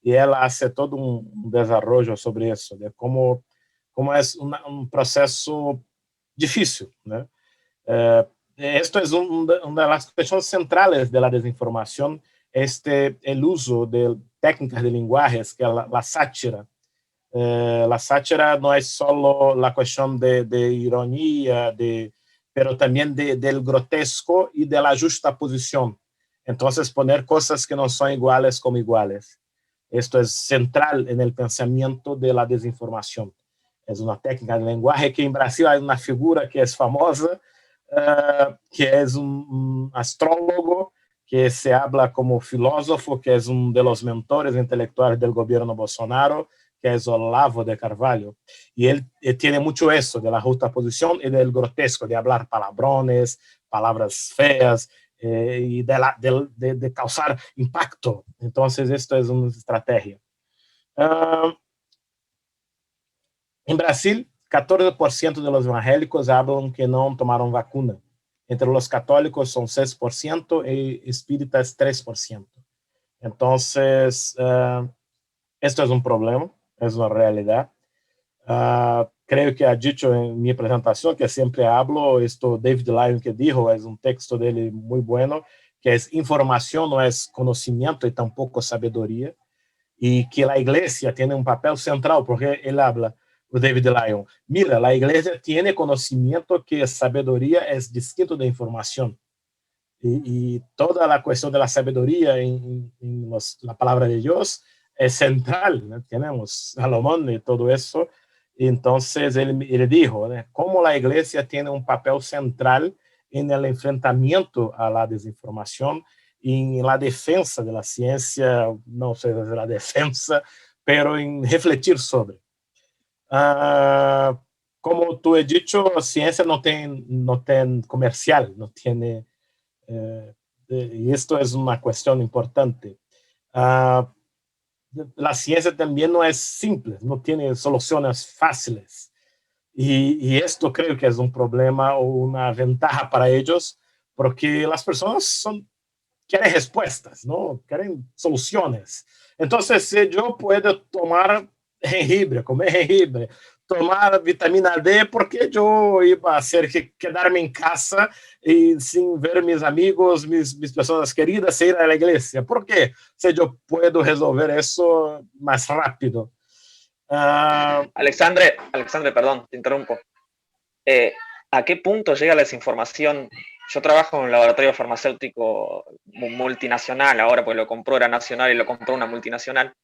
y él hace todo un desarrollo sobre eso, de cómo es un proceso difícil, ¿no? esto es una de las cuestiones centrales de la desinformación, el uso de técnicas de lenguajes, que es la sátira. La sátira no es solo la cuestión de ironía, pero también del grotesco y de la justaposición. Entonces, poner cosas que no son iguales como iguales. Esto es central en el pensamiento de la desinformación. Es una técnica de lenguaje que en Brasil hay una figura que es famosa, que es un astrólogo que se habla como filósofo, que es uno de los mentores intelectuales del gobierno Bolsonaro, que es Olavo de Carvalho. Y él tiene mucho eso de la justaposición y del grotesco, de hablar palabrones, palabras feas, y de causar impacto. Entonces, esto es una estrategia. En Brasil, 14% de los evangélicos hablan que no tomaron vacuna. Entre los católicos son 6% y espíritas 3%. Entonces, esto es un problema, es una realidad. Creo que ha dicho en mi presentación, que siempre hablo, esto David Lyon que dijo, es un texto de él muy bueno, que es información, no es conocimiento y tampoco sabiduría, y que la iglesia tiene un papel central, porque él habla, David Lyon, mira, la iglesia tiene conocimiento que sabiduría es distinto de información. Y toda la cuestión de la sabiduría en la palabra de Dios es central, ¿no? Tenemos Salomón y todo eso. Y entonces él dijo, ¿no?, cómo la iglesia tiene un papel central en el enfrentamiento a la desinformación y en la defensa de la ciencia, no sé de la defensa, pero en refletir sobre. Como tú he dicho, ciencia no tiene comercial, no tiene... y esto es una cuestión importante. La ciencia también no es simple, no tiene soluciones fáciles. Y esto creo que es un problema o una ventaja para ellos, porque las personas quieren respuestas, ¿no? Quieren soluciones. Entonces, si yo puedo tomar jengibre, comer jengibre, tomar vitamina D, ¿por qué yo iba a hacer que quedarme en casa y sin ver mis amigos, mis personas queridas, ir a la iglesia? ¿Por qué? Si yo puedo resolver eso más rápido. Alexandre, perdón, te interrumpo. ¿A qué punto llega la desinformación? Yo trabajo en un laboratorio farmacéutico multinacional, ahora pues lo compró, era nacional y lo compró una multinacional.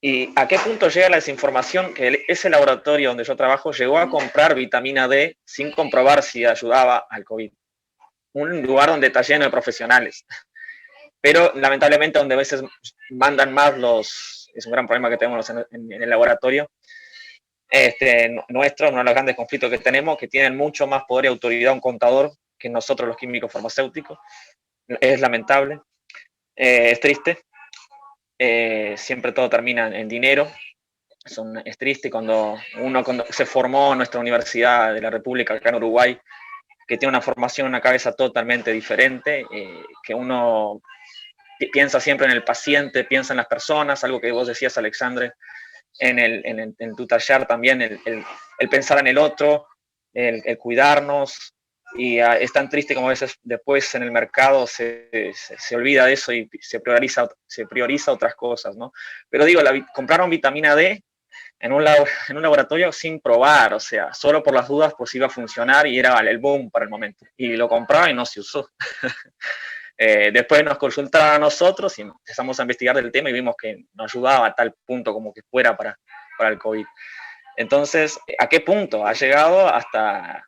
¿Y a qué punto llega la desinformación que ese laboratorio donde yo trabajo llegó a comprar vitamina D sin comprobar si ayudaba al COVID? Un lugar donde está lleno de profesionales. Pero lamentablemente donde a veces mandan más es un gran problema que tenemos en el laboratorio, nuestro, uno de los grandes conflictos que tenemos, que tienen mucho más poder y autoridad un contador que nosotros los químicos farmacéuticos. Es lamentable, es triste, siempre todo termina en dinero, es triste cuando se formó en nuestra universidad de la República acá en Uruguay, que tiene una formación, una cabeza totalmente diferente, que uno piensa siempre en el paciente, piensa en las personas, algo que vos decías, Alexandre, en tu taller también, el pensar en el otro, el cuidarnos, y es tan triste como a veces después en el mercado se olvida de eso y se prioriza otras cosas, ¿no? Pero digo, compraron vitamina D en un laboratorio sin probar, o sea, solo por las dudas por si iba a funcionar, y era el boom para el momento. Y lo compraron y no se usó. Después nos consultaron a nosotros y empezamos a investigar del tema y vimos que no ayudaba a tal punto como que fuera para el COVID. Entonces, ¿a qué punto? Ha llegado hasta,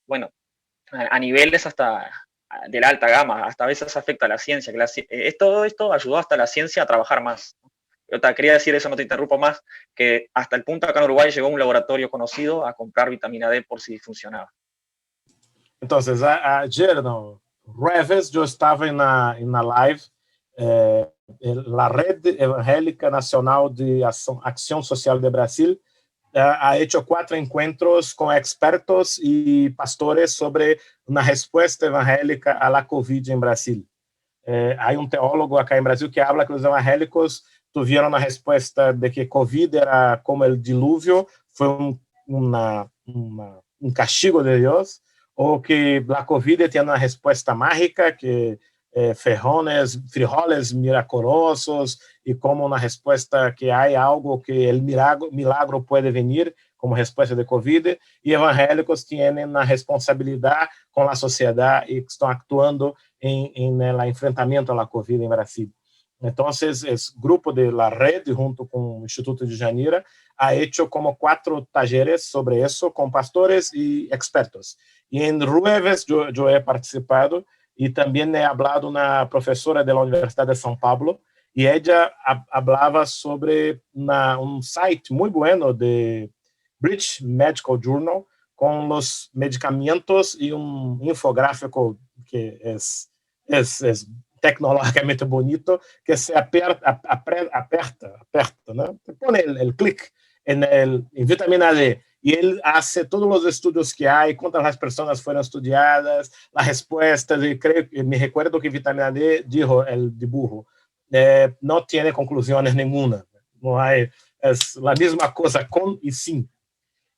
bueno, a niveles hasta de la alta gama, hasta a veces afecta a la ciencia. Todo esto ayudó hasta a la ciencia a trabajar más. Yo quería decir eso, no te interrumpo más, que hasta el punto acá en Uruguay llegó un laboratorio conocido a comprar vitamina D por si funcionaba. Entonces, ayer, no, jueves, yo estaba en una live, la Red Evangélica Nacional de Acción Social de Brasil ha hecho 4 encuentros con expertos y pastores sobre una respuesta evangélica a la COVID en Brasil. Hay un teólogo acá en Brasil que habla que los evangélicos tuvieron una respuesta de que COVID era como el diluvio, fue un castigo de Dios. o que la COVID tiene una respuesta mágica, que frijoles miraculosos, y como una respuesta que hay algo que el milagro puede venir como respuesta de COVID, y evangélicos tienen una responsabilidad con la sociedad y están actuando en el enfrentamiento a la COVID en Brasil. Entonces, el grupo de la red, junto con el Instituto de Janeiro, ha hecho como 4 talleres sobre eso con pastores y expertos. Y en Rueves yo he participado, y también he hablado una profesora de la Universidad de São Paulo, y ella hablaba sobre un site muy bueno de British Medical Journal con los medicamentos y un infográfico que es tecnológicamente bonito, que se aperta, ¿no? Te pone el clic en vitamina D, y él hace todos los estudios que hay, cuántas las personas fueron estudiadas, las respuestas, y me recuerdo que vitamina D, dijo el dibujo, no tiene conclusiones ninguna, no hay, es la misma cosa con y sin.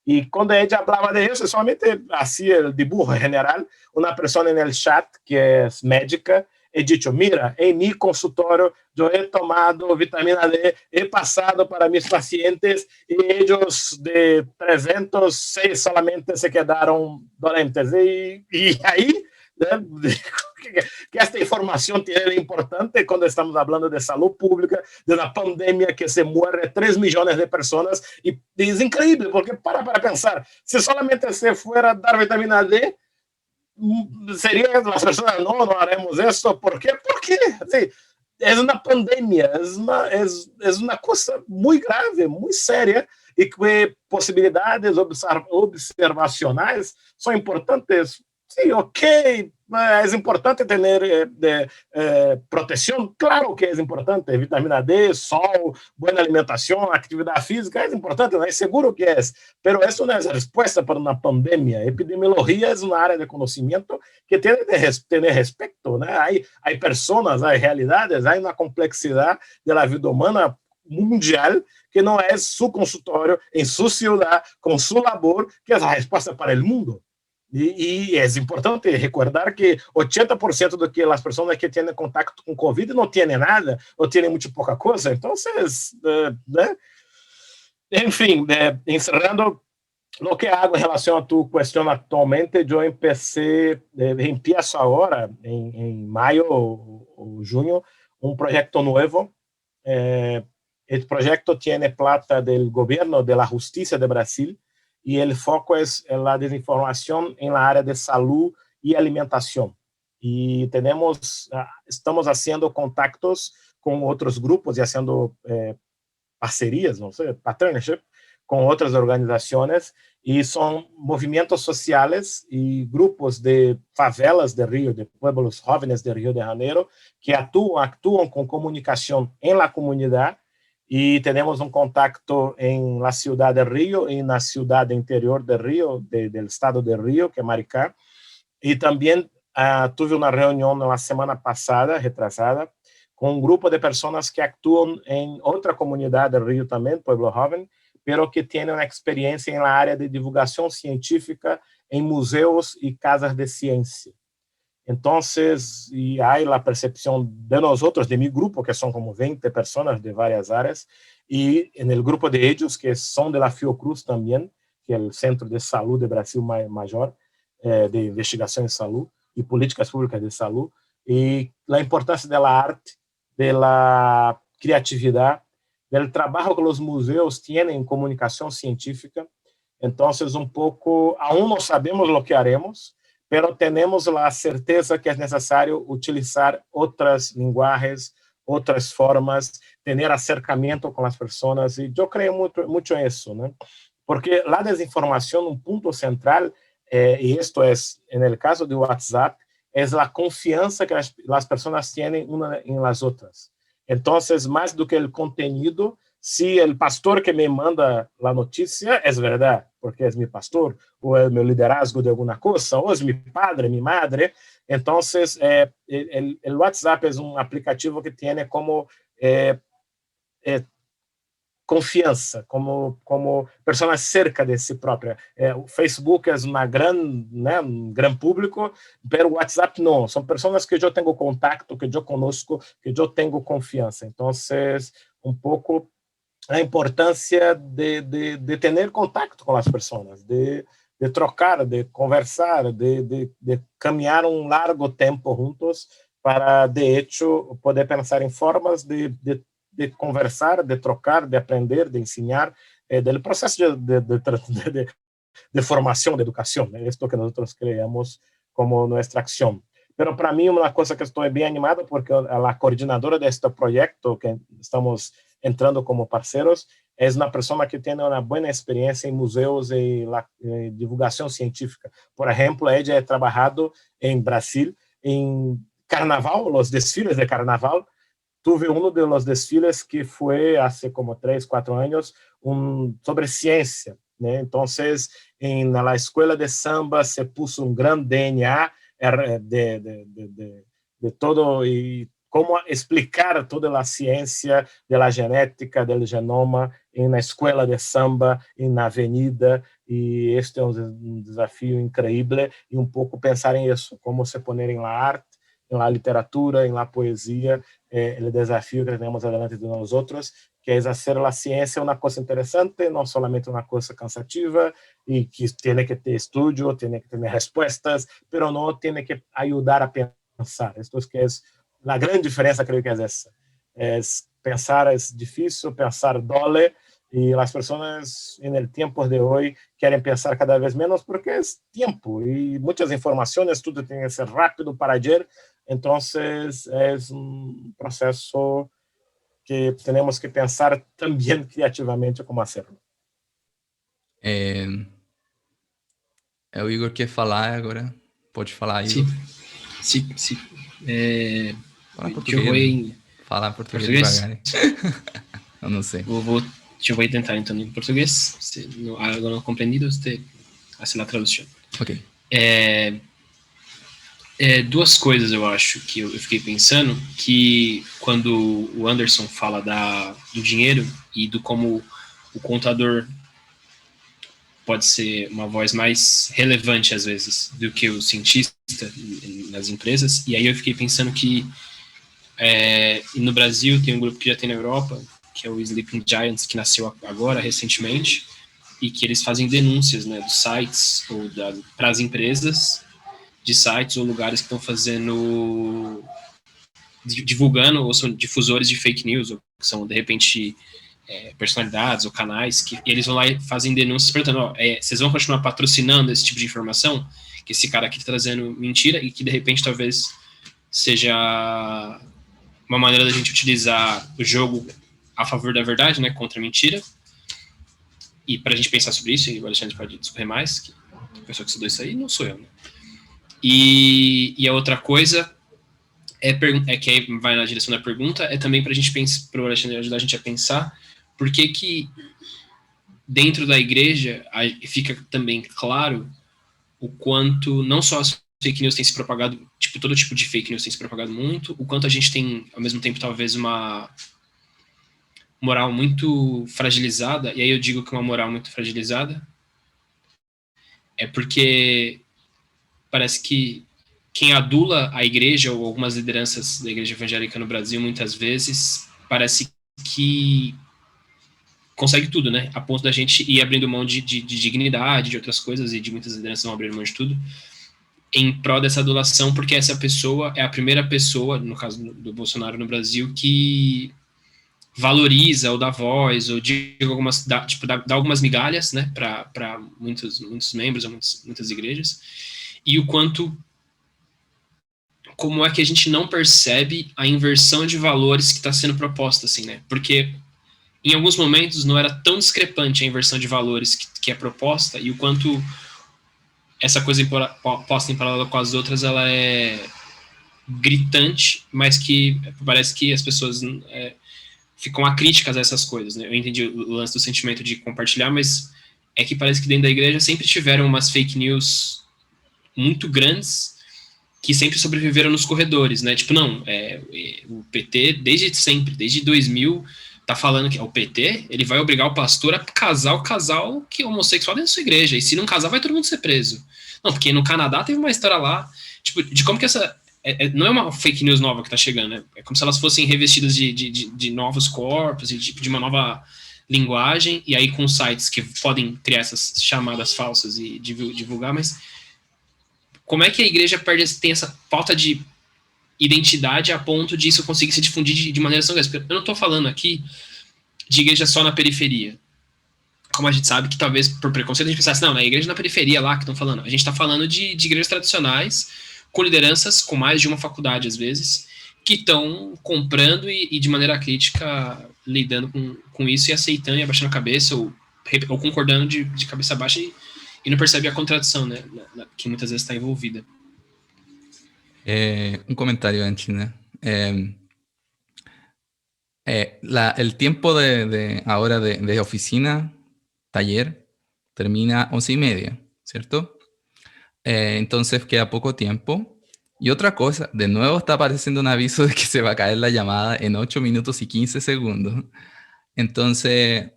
Y cuando ella hablaba de eso, solamente hacía el dibujo general, una persona en el chat que es médica, he dicho, mira, en mi consultorio yo he tomado vitamina D, he pasado para mis pacientes y ellos de 306 solamente se quedaron dolentes. Y ahí, que esta información tiene importante cuando estamos hablando de salud pública, de una pandemia que se muere 3 millones de personas, y es increíble, porque para pensar, si solamente se fuera a dar vitamina D, serían las personas, no haremos eso. ¿Por qué? Porque sí, es una pandemia, es una cosa muy grave, muy seria, y que posibilidades observacionales son importantes. Sí, ok, es importante tener protección, claro que es importante, vitamina D, sol, buena alimentación, actividad física, es importante, es seguro que es, pero eso no es respuesta para una pandemia. Epidemiología es una área de conocimiento que tiene que tener respeto, ¿no? Hay personas, hay realidades, hay una complejidad de la vida humana mundial que no es su consultorio, en su ciudad, con su labor, que es la respuesta para el mundo. E é importante recordar que 80% do que as pessoas que têm contato com Covid não têm nada, ou têm muito pouca coisa. Então, né? Enfim, encerrando, lo que hago em relação a tu questão atualmente, eu empiezo agora, em maio ou junho, um projeto novo. El proyecto tiene plata del gobierno, de la justicia de Brasil, y el foco es la desinformación en la área de salud y alimentación. Y estamos haciendo contactos con otros grupos y haciendo parcerias, no sé, partnership, con otras organizaciones, y son movimientos sociales y grupos de favelas de Río, de pueblos jóvenes de Río de Janeiro, que actúan con comunicación en la comunidad. Y tenemos un contacto en la ciudad de Río y en la ciudad interior de Río, del estado de Río, que es Maricá. Y también tuve una reunión la semana pasada, retrasada, con un grupo de personas que actúan en otra comunidad de Río también, Pueblo Joven, pero que tienen una experiencia en la área de divulgación científica en museos y casas de ciencia. Entonces, y hay la percepción de nosotros, de mi grupo, que son como 20 personas de varias áreas, y en el grupo de ellos, que son de la Fiocruz también, que es el Centro de Salud de Brasil Mayor, de investigación en salud y políticas públicas de salud, y la importancia de la arte, de la creatividad, del trabajo que los museos tienen en comunicación científica. Entonces, un poco, aún no sabemos lo que haremos, pero tenemos la certeza que es necesario utilizar otras lenguajes, otras formas, tener acercamiento con las personas, y yo creo mucho en eso, ¿no? Porque la desinformación, un punto central, y esto es, en el caso de WhatsApp, es la confianza que las personas tienen una en las otras. Entonces, más do que el contenido, si el pastor que me manda la noticia es verdad, porque es mi pastor, o es mi liderazgo de alguna cosa, o es mi padre, mi madre, entonces el WhatsApp es un aplicativo que tiene como confiança, como pessoas cerca de si própria. O Facebook é um grande público, mas o WhatsApp não. São pessoas que eu tenho contato, que eu conosco, que eu tenho confiança. Então, pouco a importância de ter contato com as pessoas, de trocar, de conversar, de caminhar largo tempo juntos para, de hecho, poder pensar em formas de conversar, de trocar, de aprender, de ensinar, do processo de formação, de educação. É isto que nós criamos como nossa ação. Mas, para mim, uma coisa que estou bem animado, porque a coordenadora deste projeto, que estamos entrando como parceiros, é uma pessoa que tem uma boa experiência em museus e divulgação científica. Por exemplo, ela ha trabalhado em Brasil em carnaval, os desfiles de carnaval. Tuve dos desfiles que foi há como 3, 4 anos sobre ciência, né? Então, na escola de samba se puso grande DNA de todo e como explicar toda a ciência da genética, do genoma, na escola de samba, na avenida, e este é desafio incrível, e pouco pensar em isso, como se poner em la arte, em la literatura, em la poesia, o desafio que temos adiante de nós outros, que é fazer a ciência uma coisa interessante, não somente uma coisa cansativa, e que tem que ter estudo, tem que ter respostas, mas não tem que ajudar a pensar. Isto que é a grande diferença, creio que é essa. Pensar é difícil, pensar dói, e as pessoas, no tempo de hoje, querem pensar cada vez menos porque é tempo, e muitas informações, tudo tem que ser rápido para ayer. Então, é processo que temos que pensar também criativamente como hacerlo. O Igor quer falar agora. Pode falar, Igor. Sim. Fala português. Fala português devagar. Eu não sei. Eu vou tentar então em português. Se algo não compreendido, você faz a tradução. Ok. Duas coisas eu acho que eu fiquei pensando, que quando o Anderson fala do dinheiro e do como o contador pode ser uma voz mais relevante às vezes do que o cientista nas empresas, e aí eu fiquei pensando que no Brasil tem um grupo que já tem na Europa, que é o Sleeping Giants, que nasceu agora recentemente, e que eles fazem denúncias, né, dos sites ou para as empresas de sites ou lugares que estão fazendo, divulgando, ou são difusores de fake news, ou que são, de repente, personalidades ou canais, que eles vão lá e fazem denúncias perguntando, vocês vão continuar patrocinando esse tipo de informação? Que esse cara aqui está trazendo mentira e que, de repente, talvez seja uma maneira da gente utilizar o jogo a favor da verdade, né, contra a mentira. E para a gente pensar sobre isso, e o Alexandre pode discorrer mais, que a pessoa que estudou isso aí não sou eu, né? E a outra coisa que aí vai na direção da pergunta, é também para a gente pensar, para o Alexandre ajudar a gente a pensar por que dentro da igreja fica também claro o quanto não só as fake news têm se propagado, todo tipo de fake news tem se propagado muito, o quanto a gente tem, ao mesmo tempo, talvez uma moral muito fragilizada, e aí eu digo que uma moral muito fragilizada é porque parece que quem adula a igreja, ou algumas lideranças da igreja evangélica no Brasil, muitas vezes, parece que consegue tudo, né? A ponto da gente ir abrindo mão de dignidade, de outras coisas, e de muitas lideranças vão abrindo mão de tudo, em prol dessa adulação, porque essa pessoa é a primeira pessoa, no caso do Bolsonaro no Brasil, que valoriza ou dá voz, ou dá algumas migalhas, né, para muitos membros, ou muitas igrejas, e o quanto, como é que a gente não percebe a inversão de valores que está sendo proposta, assim, né, porque em alguns momentos não era tão discrepante a inversão de valores que é proposta, e o quanto essa coisa posta em paralelo com as outras, ela é gritante, mas que parece que as pessoas ficam acríticas a essas coisas, né? Eu entendi o lance do sentimento de compartilhar, mas é que parece que dentro da igreja sempre tiveram umas fake news muito grandes que sempre sobreviveram nos corredores, né? Tipo, não, o PT desde sempre, desde 2000, tá falando que é o PT, ele vai obrigar o pastor a casar o casal que é homossexual dentro da sua igreja, e se não casar vai todo mundo ser preso. Não, porque no Canadá teve uma história lá, tipo, de como que essa... não é uma fake news nova que tá chegando, né? É como se elas fossem revestidas de novos corpos, e de uma nova linguagem, e aí com sites que podem criar essas chamadas falsas e divulgar, mas como é que a igreja tem essa falta de identidade a ponto disso conseguir se difundir de maneira tão grande? Eu não estou falando aqui de igreja só na periferia. Como a gente sabe que talvez por preconceito a gente pensasse, não, na igreja na periferia lá que estão falando. A gente está falando de igrejas tradicionais, com lideranças com mais de uma faculdade às vezes, que estão comprando e de maneira crítica lidando com isso e aceitando e abaixando a cabeça ou concordando de cabeça baixa e não percebe a contradição, né, que muitas vezes está envolvida. Un comentario antes, ¿no? El tiempo ahora de oficina, taller, termina 11:30, ¿cierto? Entonces queda poco tiempo. Y otra cosa, de nuevo está apareciendo un aviso de que se va a caer la llamada en 8 minutos y 15 segundos. Entonces,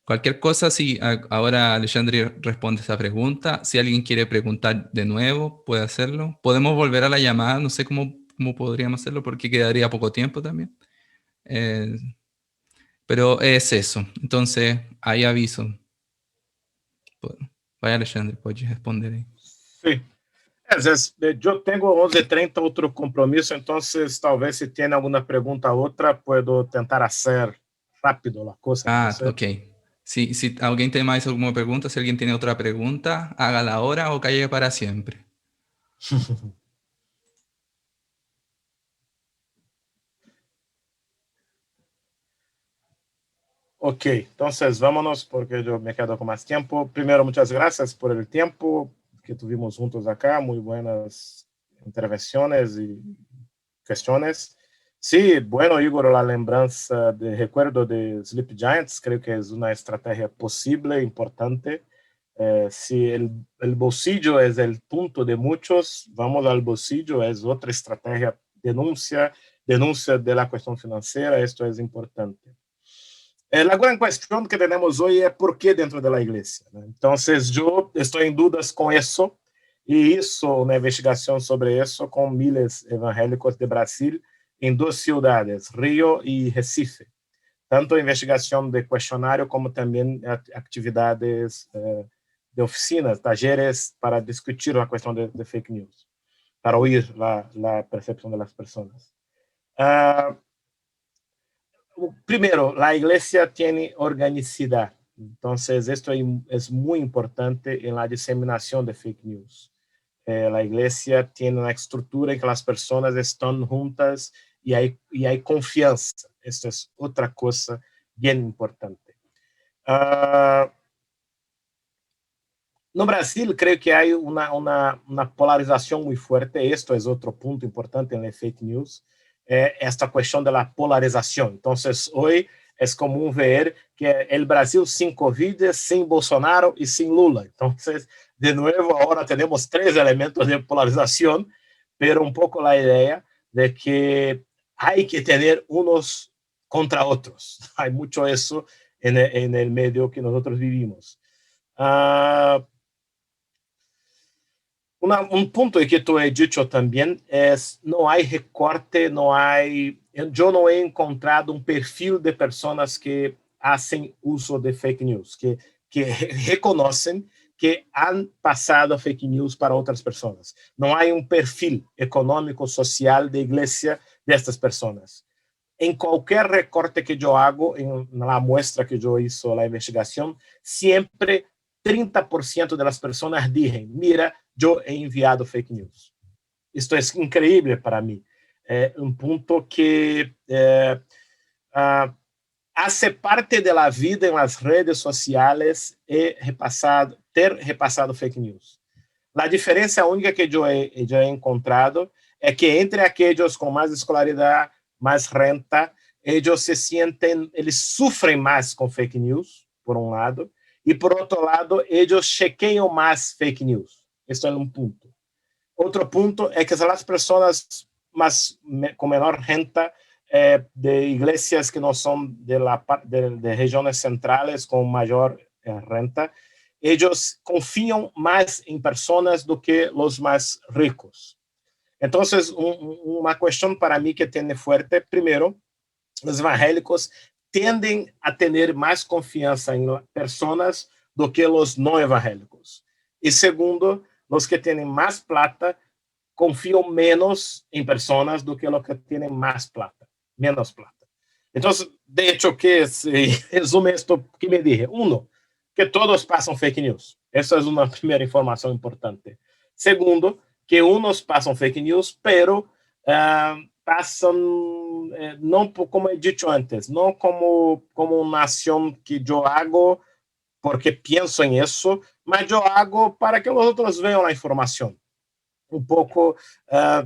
cualquier cosa, si ahora Alexandre responde esta pregunta, si alguien quiere preguntar de nuevo, puede hacerlo. Podemos volver a la llamada, no sé cómo podríamos hacerlo porque quedaría poco tiempo también. Pero es eso. Entonces, hay aviso. Vaya Alexandre, puede responder ahí. Sí. Yo tengo 11:30 otro compromiso, entonces tal vez si tiene alguna pregunta u otra, puedo intentar hacer rápido la cosa. Ok. Si alguien tiene más alguna pregunta, si alguien tiene otra pregunta, hágala ahora o calle para siempre. Ok, entonces vámonos porque yo me quedo con más tiempo. Primero, muchas gracias por el tiempo que tuvimos juntos acá, muy buenas intervenciones y cuestiones. Sí, bueno, Igor, la lembranza de recuerdo de Sleep Giants, creo que es una estrategia posible, importante. Si el bolsillo es el punto de muchos, vamos al bolsillo, es otra estrategia, denuncia de la cuestión financiera, esto es importante. La gran cuestión que tenemos hoy es por qué dentro de la iglesia, ¿no? Entonces, yo estoy en dudas con eso y hice una investigación sobre eso con miles evangélicos de Brasil en 2 ciudades, Río y Recife. Tanto investigación de cuestionario como también actividades de oficinas, talleres para discutir la cuestión de fake news, para oír la percepción de las personas. Primero, la iglesia tiene organicidad. Entonces, esto es muy importante en la diseminación de fake news. La iglesia tiene una estructura en que las personas están juntas y hay confianza. Esto es otra cosa bien importante. No Brasil, creo que hay una polarización muy fuerte. Esto es otro punto importante en la fake news. Esta cuestión de la polarización. Entonces, hoy es común ver que el Brasil sin COVID, sin Bolsonaro y sin Lula. Entonces, de nuevo, ahora tenemos 3 elementos de polarización, pero un poco la idea de que hay que tener unos contra otros. Hay mucho eso en el medio que nosotros vivimos. Un punto que tú has dicho también es, no hay recorte, yo no he encontrado un perfil de personas que hacen uso de fake news, que reconocen que han pasado fake news para otras personas. No hay un perfil económico, social de iglesia de estas personas. En cualquier recorte que yo hago, en la muestra que yo hice, la investigación, siempre 30% de las personas dicen, mira, yo he enviado fake news. Esto es increíble para mí. Un punto que hace parte de la vida en las redes sociales ter repassado fake news. La diferencia única que yo he encontrado es que entre aquellos con más escolaridad, más renta, ellos sufren más con fake news, por un lado, y por otro lado, ellos chequean más fake news. Esto es un punto. Otro punto es que las personas con menor renta de iglesias que no son de regiones centrales con mayor renta, ellos confían más en personas do que los más ricos. Entonces, una cuestión para mí que tiene fuerte, primero, los evangélicos tienden a tener más confianza en personas do que los no evangélicos. Y segundo, los que tienen más plata confían menos en personas do que los que tienen más plata, menos plata. Entonces, de hecho, que se resume esto que me dije. Uno, que todos pasan fake news. Esa es una primera información importante. Segundo, que unos pasan fake news, pero pasan, no como he dicho antes, no como una acción que yo hago porque pienso en eso, mas yo hago para que los otros vean la información. Un poco,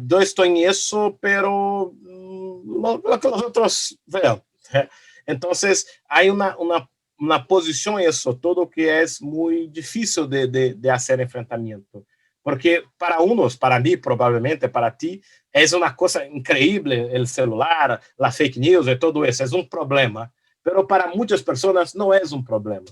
yo estoy en eso, pero lo que los otros vean. Entonces, hay una posición en eso, todo que es muy difícil de hacer enfrentamiento. Porque para unos, para mí, probablemente, para ti, es una cosa increíble el celular, la fake news y todo eso, es un problema. Pero para muchas personas no es un problema.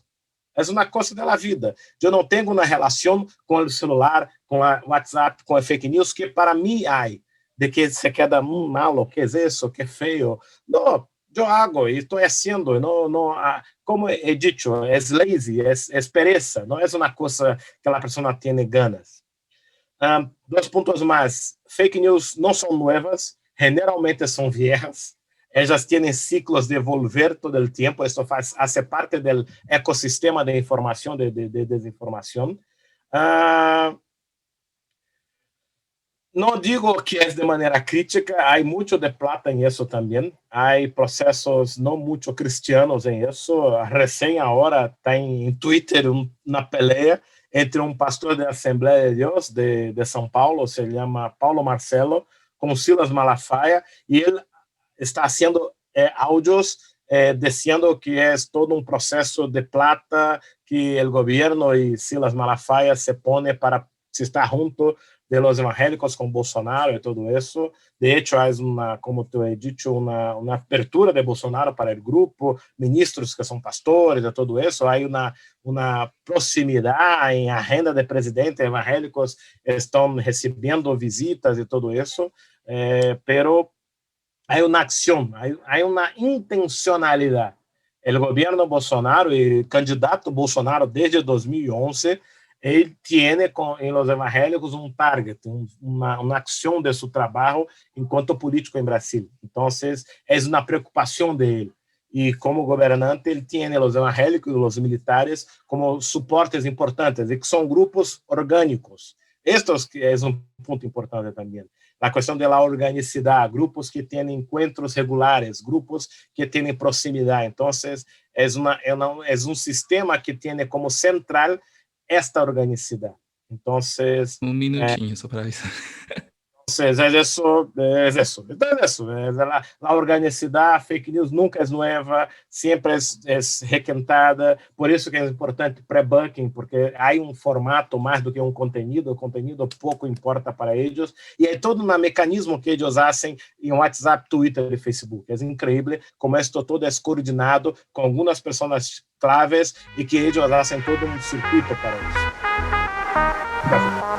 Es una cosa de la vida. Yo no tengo una relación con el celular, con la WhatsApp, con el fake news que para mí hay, de que se queda malo, ¿qué es eso? ¿Qué feo? No, yo hago y estoy haciendo. No, como he dicho, es lazy, es pereza, no es una cosa que la persona tiene ganas. Dos puntos más. Fake news no son nuevas, generalmente son viejas. Ellas tienen ciclos de volver todo el tiempo. Esto hace parte del ecosistema de información, de desinformación. No digo que es de manera crítica, hay mucho de plata en eso también. Hay procesos no mucho cristianos en eso. Recién ahora está en Twitter una pelea entre un pastor de Asamblea de Dios de São Paulo, se llama Paulo Marcelo, con Silas Malafaia, y él está haciendo audios diciendo que es todo un proceso de plata que el gobierno y Silas Malafaia se pone para se estar junto de los evangélicos con Bolsonaro y todo eso. De hecho, hay como te he dicho, una apertura de Bolsonaro para el grupo, ministros que son pastores y todo eso. Hay una proximidad en agenda de presidente, evangélicos están recibiendo visitas y todo eso, pero hay una acción, hay una intencionalidad. El gobierno Bolsonaro y el candidato Bolsonaro desde 2011, él tiene en los evangélicos un target, una acción de su trabajo en cuanto político en Brasil. Entonces, es una preocupación de él. Y como gobernante, él tiene los evangélicos y los militares como soportes importantes, y que son grupos orgánicos. Esto es un punto importante también. La cuestión de la organicidad, grupos que tienen encuentros regulares, grupos que tienen proximidad. Entonces, es un sistema que tiene como central esta organicidad. Entonces, un minutinho só para avisar. Entonces, es eso. La organicidad, fake news nunca es nueva, siempre es requentada. Por eso que es importante pre-booking, porque hay un formato más do que un contenido. El contenido poco importa para ellos. Y hay todo un mecanismo que ellos hacen en WhatsApp, Twitter y Facebook. Es increíble como esto todo es coordinado con algunas personas claves y que ellos hacen todo un circuito para eso. Gracias.